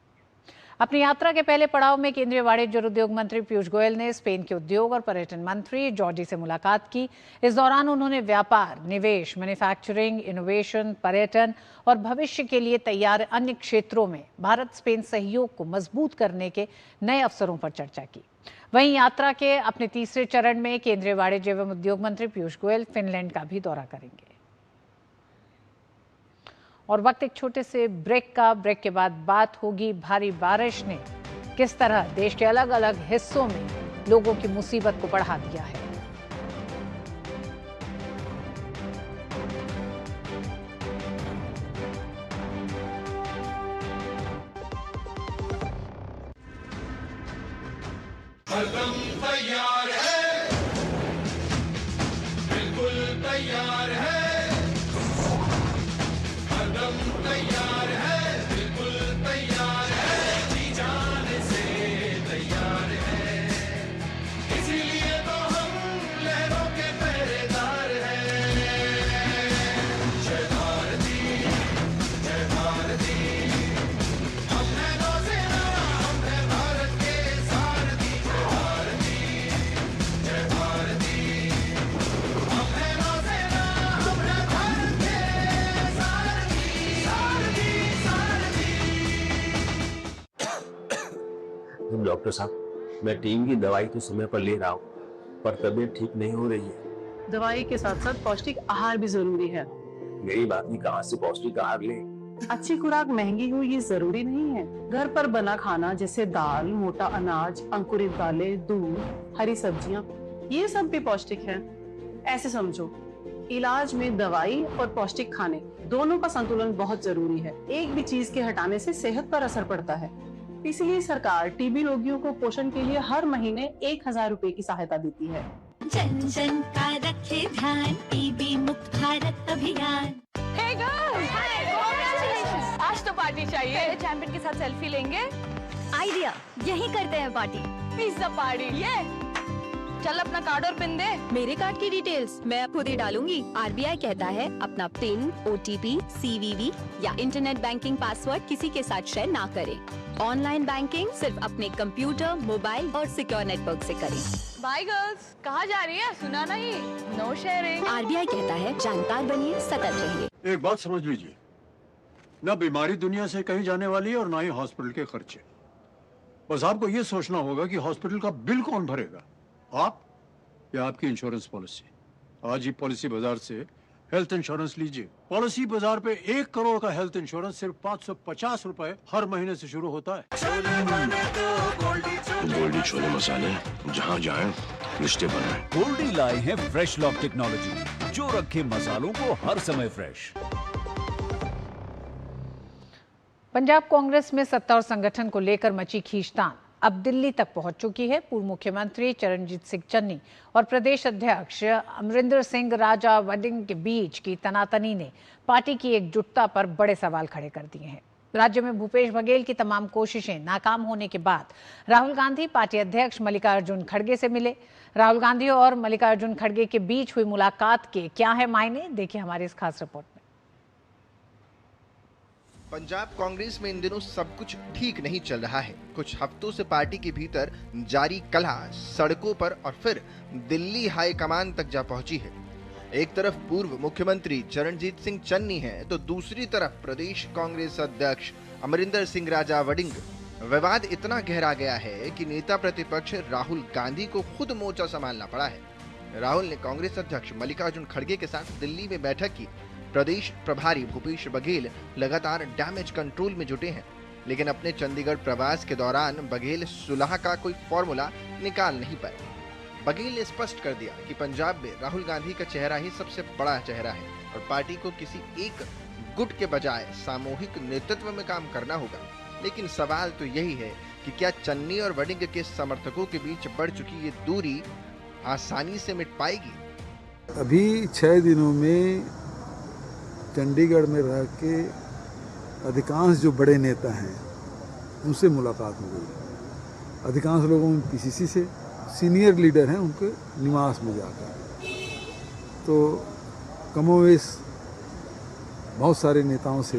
अपनी यात्रा के पहले पड़ाव में केंद्रीय वाणिज्य और उद्योग मंत्री पीयूष गोयल ने स्पेन के उद्योग और पर्यटन मंत्री जॉर्जी से मुलाकात की। इस दौरान उन्होंने व्यापार, निवेश, मैन्युफैक्चरिंग, इनोवेशन, पर्यटन और भविष्य के लिए तैयार अन्य क्षेत्रों में भारत स्पेन सहयोग को मजबूत करने के नए अवसरों पर चर्चा की। वहीं यात्रा के अपने तीसरे चरण में केंद्रीय वाणिज्य एवं उद्योग मंत्री पीयूष गोयल फिनलैंड का भी दौरा करेंगे। और वक्त एक छोटे से ब्रेक का। ब्रेक के बाद बात होगी भारी बारिश ने किस तरह देश के अलग अलग हिस्सों में लोगों की मुसीबत को बढ़ा दिया है। हरदम तैयार है, बिल्कुल तैयार है, हरदम तैयार है, बिल्कुल तैयार है, जी जाने से तैयार है, इसीलिए तो हम लहरों के पहरेदार हैं। जय भारती, जय भारती, हम हैं नौसेना, हम हैं भारत के सारथी। डॉक्टर साहब, मैं टीम की दवाई तो समय पर ले रहा हूँ, पर तबीयत ठीक नहीं हो रही है। दवाई के साथ साथ पौष्टिक आहार भी जरूरी है। मेरी बात नहीं, कहाँ से पौष्टिक आहार ले? अच्छी खुराक महंगी हो ये जरूरी नहीं है। घर पर बना खाना जैसे दाल, मोटा अनाज, अंकुरित दालें, दूध, हरी सब्जियां, ये सब भी पौष्टिक है। ऐसे समझो, इलाज में दवाई और पौष्टिक खाने दोनों का संतुलन बहुत जरूरी है। एक भी चीज के हटाने से सेहत पर असर पड़ता है। इसलिए सरकार टीबी रोगियों को पोषण के लिए हर महीने 1000 रुपए की सहायता देती है। जन जन का रखे ध्यान, टीबी मुक्त भारत अभियान। Hey girls! Hi! Congratulations! आज तो पार्टी चाहिए। चैंपियन के साथ सेल्फी लेंगे। आइडिया, यही करते हैं पार्टी। Pizza party. ये चल अपना कार्ड और पिन दे। मेरे कार्ड की डिटेल्स मैं खुद ही डालूंगी। आरबीआई कहता है अपना पिन, ओटीपी, सीवीवी या इंटरनेट बैंकिंग पासवर्ड किसी के साथ शेयर ना करें। ऑनलाइन बैंकिंग सिर्फ अपने कंप्यूटर, मोबाइल और सिक्योर नेटवर्क से करें। बाय गर्ल्स, कहाँ जा रही है? सुना नहीं, नो शेयरिंग। आरबीआई कहता है जानकार बनिए, सतर्क रहिए। एक बात समझ लीजिए, न बीमारी दुनिया से कहीं जाने वाली है और ना ही हॉस्पिटल के खर्चे। बस आपको ये सोचना होगा कि हॉस्पिटल का बिल कौन भरेगा, आप या आपकी इंश्योरेंस पॉलिसी। आज ही पॉलिसी बाजार से हेल्थ इंश्योरेंस लीजिए। पॉलिसी बाजार पे 1 करोड़ का हेल्थ इंश्योरेंस सिर्फ 550 रुपए हर महीने से शुरू होता है। गोल्डी छोले मसाले, जहाँ जाए रिश्ते बनाए। गोल्डी लाए हैं फ्रेश लॉक टेक्नोलॉजी, जो रखे मसालों को हर समय फ्रेश। पंजाब कांग्रेस में सत्ता और संगठन को लेकर मची खींचतान अब दिल्ली तक पहुंच चुकी है। पूर्व मुख्यमंत्री चरणजीत सिंह चन्नी और प्रदेश अध्यक्ष अमरिंदर सिंह राजा वडिंग के बीच की तनातनी ने पार्टी की एकजुटता पर बड़े सवाल खड़े कर दिए हैं। राज्य में भूपेश बघेल की तमाम कोशिशें नाकाम होने के बाद राहुल गांधी पार्टी अध्यक्ष मल्लिकार्जुन खड़गे से मिले। राहुल गांधी और मल्लिकार्जुन खड़गे के बीच हुई मुलाकात के क्या है मायने, देखिए हमारी इस खास रिपोर्ट में। पंजाब कांग्रेस में इन दिनों सब कुछ ठीक नहीं चल रहा है। कुछ हफ्तों से पार्टी के भीतर जारी कलह सड़कों पर और फिर दिल्ली हाईकमान तक जा पहुंची है। एक तरफ पूर्व मुख्यमंत्री चरणजीत सिंह चन्नी है तो दूसरी तरफ प्रदेश कांग्रेस अध्यक्ष अमरिंदर सिंह राजा वडिंग। विवाद इतना गहरा गया है कि नेता प्रतिपक्ष राहुल गांधी को खुद मोर्चा संभालना पड़ा है। राहुल ने कांग्रेस अध्यक्ष मल्लिकार्जुन खड़गे के साथ दिल्ली में बैठक की। प्रदेश प्रभारी भूपेश बघेल लगातार डैमेज कंट्रोल में जुटे हैं, लेकिन अपने चंडीगढ़ प्रवास के दौरान बघेल सुलह का कोई फॉर्मूला निकाल नहीं पाए। बघेल ने स्पष्ट कर दिया कि पंजाब में राहुल गांधी का चेहरा ही सबसे बड़ा चेहरा है और पार्टी को किसी एक गुट के बजाय सामूहिक नेतृत्व में काम करना होगा। लेकिन सवाल तो यही है कि क्या चन्नी और वडिंग के समर्थकों के बीच बढ़ चुकी ये दूरी आसानी से मिट पाएगी? अभी 6 दिनों में चंडीगढ़ में रह के अधिकांश जो बड़े नेता हैं उनसे मुलाकात हो गई। अधिकांश लोगों में पीसीसी से सीनियर लीडर हैं उनके निवास में जाकर, तो कमोवेश बहुत सारे नेताओं से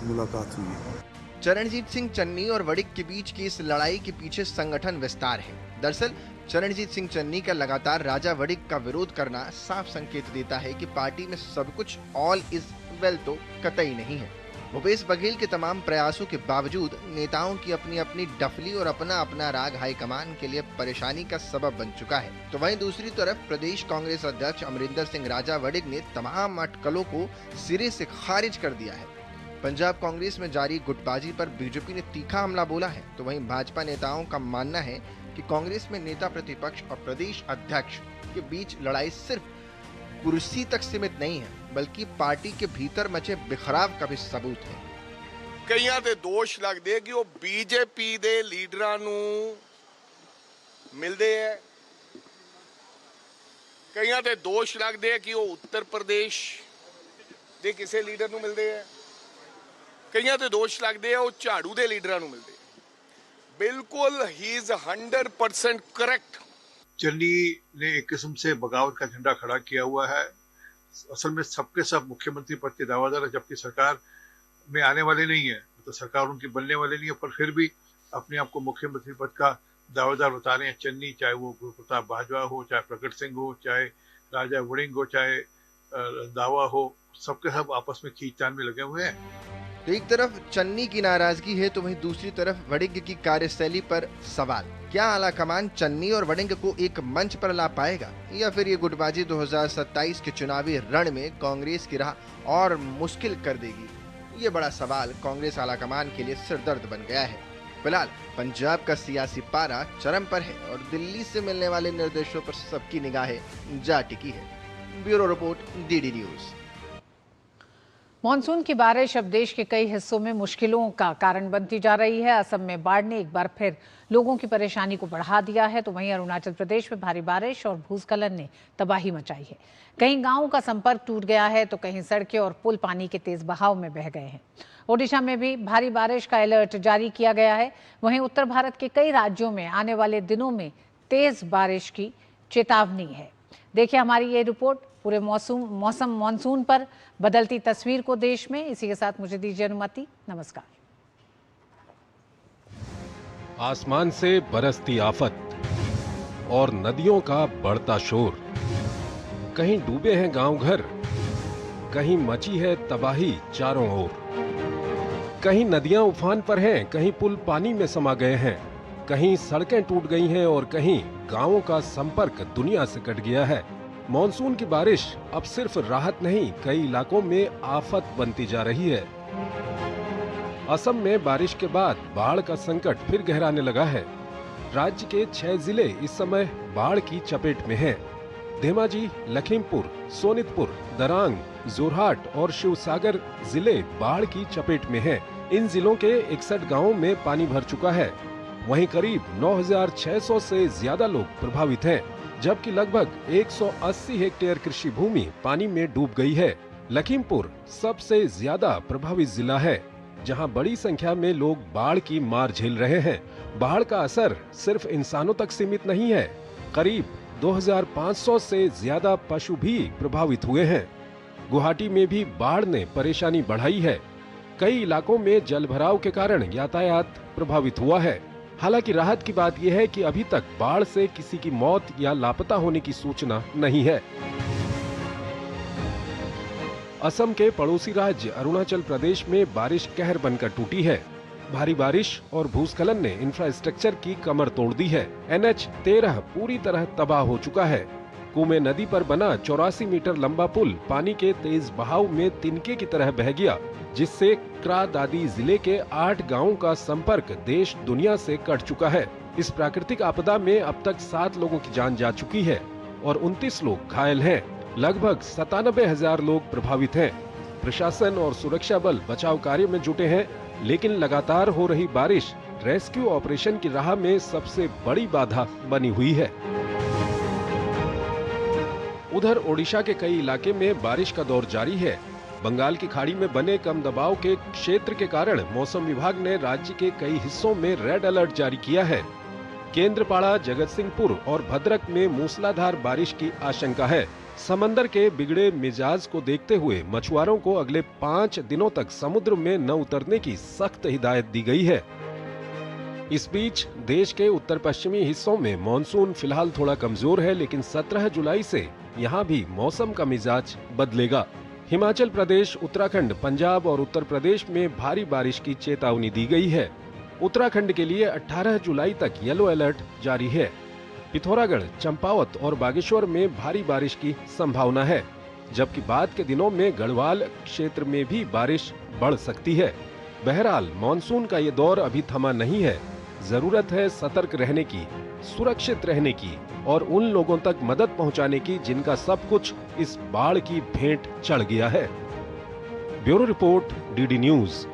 मुलाकात हुई है। चरणजीत सिंह चन्नी और वडिंग के बीच की इस लड़ाई के पीछे संगठन विस्तार है। दरअसल चरणजीत सिंह चन्नी का लगातार राजा वडिंग का विरोध करना साफ संकेत देता है कि पार्टी में सब कुछ ऑल इज वेल तो कतई नहीं है। भूपेश बघेल के तमाम प्रयासों के बावजूद नेताओं की अपनी अपनी डफली और अपना अपना राग हाईकमान के लिए परेशानी का सबब बन चुका है। तो वहीं दूसरी तरफ प्रदेश कांग्रेस अध्यक्ष अमरिंदर सिंह राजा वडिंग ने तमाम अटकलों को सिरे से खारिज कर दिया है। पंजाब कांग्रेस में जारी गुटबाजी पर बीजेपी ने तीखा हमला बोला है, तो वहीं भाजपा नेताओं का मानना है कि कांग्रेस में नेता प्रतिपक्ष और प्रदेश अध्यक्ष के बीच लड़ाई सिर्फ कुर्सी तक सीमित नहीं है, बल्कि पार्टी के भीतर मचे बिखराव का भी सबूत है। कईयां ते दोष लगदे कि वो बीजेपी दे लीडरां नूं मिलदे है, कईयां ते दोष लगदे कि वो उत्तर प्रदेश दे किसी लीडर नूं मिलदे है, कईयां ते दोष लगदे वो झाड़ू दे लीडरां नूं मिलदे। बिल्कुल ही इज 100% करेक्ट। चन्नी ने एक किस्म से बगावत का झंडा खड़ा किया हुआ है। असल में सबके सब मुख्यमंत्री पद के दावेदार है, जबकि सरकार में आने वाले नहीं है, तो सरकार उनकी बनने वाली नहीं है, पर फिर भी अपने आप को मुख्यमंत्री पद का दावेदार बता रहे हैं चन्नी। चाहे वो गुरु प्रताप बाजवा हो, चाहे प्रकट सिंह हो, चाहे राजा वडिंग हो, चाहे दावा हो, सबके सब आपस में खींचतान में लगे हुए हैं। तो एक तरफ चन्नी की नाराजगी है तो वहीं दूसरी तरफ वडिंग की कार्यशैली पर सवाल। क्या आलाकमान चन्नी और वडिंग को एक मंच पर ला पाएगा या फिर ये गुटबाजी 2027 के चुनावी रण में कांग्रेस की राह और मुश्किल कर देगी? ये बड़ा सवाल कांग्रेस आलाकमान के लिए सिरदर्द बन गया है। फिलहाल पंजाब का सियासी पारा चरम पर है और दिल्ली से मिलने वाले निर्देशों पर सबकी निगाहें जा टिकी है। Bureau report, DD news. Monsoon की बारिश अब देश के कई हिस्सों में मुश्किलों का कारण बनती जा रही है। असम में बाढ़ ने एक बार फिर लोगों की परेशानी को बढ़ा दिया है, तो वहीं अरुणाचल प्रदेश में भारी बारिश और भूस्खलन ने तबाही मचाई है। कहीं गांवों का संपर्क टूट गया है, तो कहीं सड़कें और पुल पानी के तेज बहाव में बह गए हैं। ओडिशा में भी भारी बारिश का अलर्ट जारी किया गया है। वहीं उत्तर भारत के कई राज्यों में आने वाले दिनों में तेज बारिश की चेतावनी है। देखिए हमारी ये रिपोर्ट पूरे मौसम मॉनसून पर बदलती तस्वीर को देश में। इसी के साथ मुझे दीजिए अनुमति। नमस्कार। आसमान से बरसती आफत और नदियों का बढ़ता शोर, कहीं डूबे हैं गांव घर, कहीं मची है तबाही चारों ओर। कहीं नदियां उफान पर हैं, कहीं पुल पानी में समा गए हैं, कहीं सड़कें टूट गई हैं और कहीं गांवों का संपर्क दुनिया से कट गया है। मॉनसून की बारिश अब सिर्फ राहत नहीं, कई इलाकों में आफत बनती जा रही है। असम में बारिश के बाद बाढ़ का संकट फिर गहराने लगा है। राज्य के 6 जिले इस समय बाढ़ की चपेट में हैं। धेमाजी, लखीमपुर, सोनितपुर, दरांग, जोरहाट और शिवसागर जिले बाढ़ की चपेट में हैं। इन जिलों के 61 गांवों में पानी भर चुका है। वहीं करीब 9,600 से ज्यादा लोग प्रभावित हैं, जबकि लगभग 180 हेक्टेयर कृषि भूमि पानी में डूब गई है। लखीमपुर सबसे ज्यादा प्रभावित जिला है, जहां बड़ी संख्या में लोग बाढ़ की मार झेल रहे हैं। बाढ़ का असर सिर्फ इंसानों तक सीमित नहीं है, करीब 2,500 से ज्यादा पशु भी प्रभावित हुए हैं। गुवाहाटी में भी बाढ़ ने परेशानी बढ़ाई है। कई इलाकों में जलभराव के कारण यातायात प्रभावित हुआ है। हालांकि राहत की बात यह है कि अभी तक बाढ़ से किसी की मौत या लापता होने की सूचना नहीं है। असम के पड़ोसी राज्य अरुणाचल प्रदेश में बारिश कहर बनकर टूटी है। भारी बारिश और भूस्खलन ने इंफ्रास्ट्रक्चर की कमर तोड़ दी है। NH 13 पूरी तरह तबाह हो चुका है। कुमे नदी पर बना 84 मीटर लंबा पुल पानी के तेज बहाव में तिनके की तरह बह गया, जिससे क्रा दादी जिले के 8 गांवों का संपर्क देश दुनिया से कट चुका है। इस प्राकृतिक आपदा में अब तक 7 लोगों की जान जा चुकी है और 29 लोग घायल हैं। लगभग 97,000 लोग प्रभावित हैं। प्रशासन और सुरक्षा बल बचाव कार्य में जुटे हैं, लेकिन लगातार हो रही बारिश रेस्क्यू ऑपरेशन की राह में सबसे बड़ी बाधा बनी हुई है। उधर ओडिशा के कई इलाके में बारिश का दौर जारी है। बंगाल की खाड़ी में बने कम दबाव के क्षेत्र के कारण मौसम विभाग ने राज्य के कई हिस्सों में रेड अलर्ट जारी किया है। केंद्रपाड़ा, जगत सिंहपुर और भद्रक में मूसलाधार बारिश की आशंका है। समंदर के बिगड़े मिजाज को देखते हुए मछुआरों को अगले 5 दिनों तक समुद्र में न उतरने की सख्त हिदायत दी गई है। इस बीच देश के उत्तर पश्चिमी हिस्सों में मॉनसून फिलहाल थोड़ा कमजोर है, लेकिन 17 जुलाई से यहाँ भी मौसम का मिजाज बदलेगा। हिमाचल प्रदेश, उत्तराखंड, पंजाब और उत्तर प्रदेश में भारी बारिश की चेतावनी दी गई है। उत्तराखंड के लिए 18 जुलाई तक येलो अलर्ट जारी है। पिथौरागढ़, चंपावत और बागेश्वर में भारी बारिश की संभावना है, जबकि बाद के दिनों में गढ़वाल क्षेत्र में भी बारिश बढ़ सकती है। बहरहाल मॉनसून का ये दौर अभी थमा नहीं है। जरूरत है सतर्क रहने की, सुरक्षित रहने की और उन लोगों तक मदद पहुंचाने की जिनका सब कुछ इस बाढ़ की भेंट चढ़ गया है। Bureau report, DD news.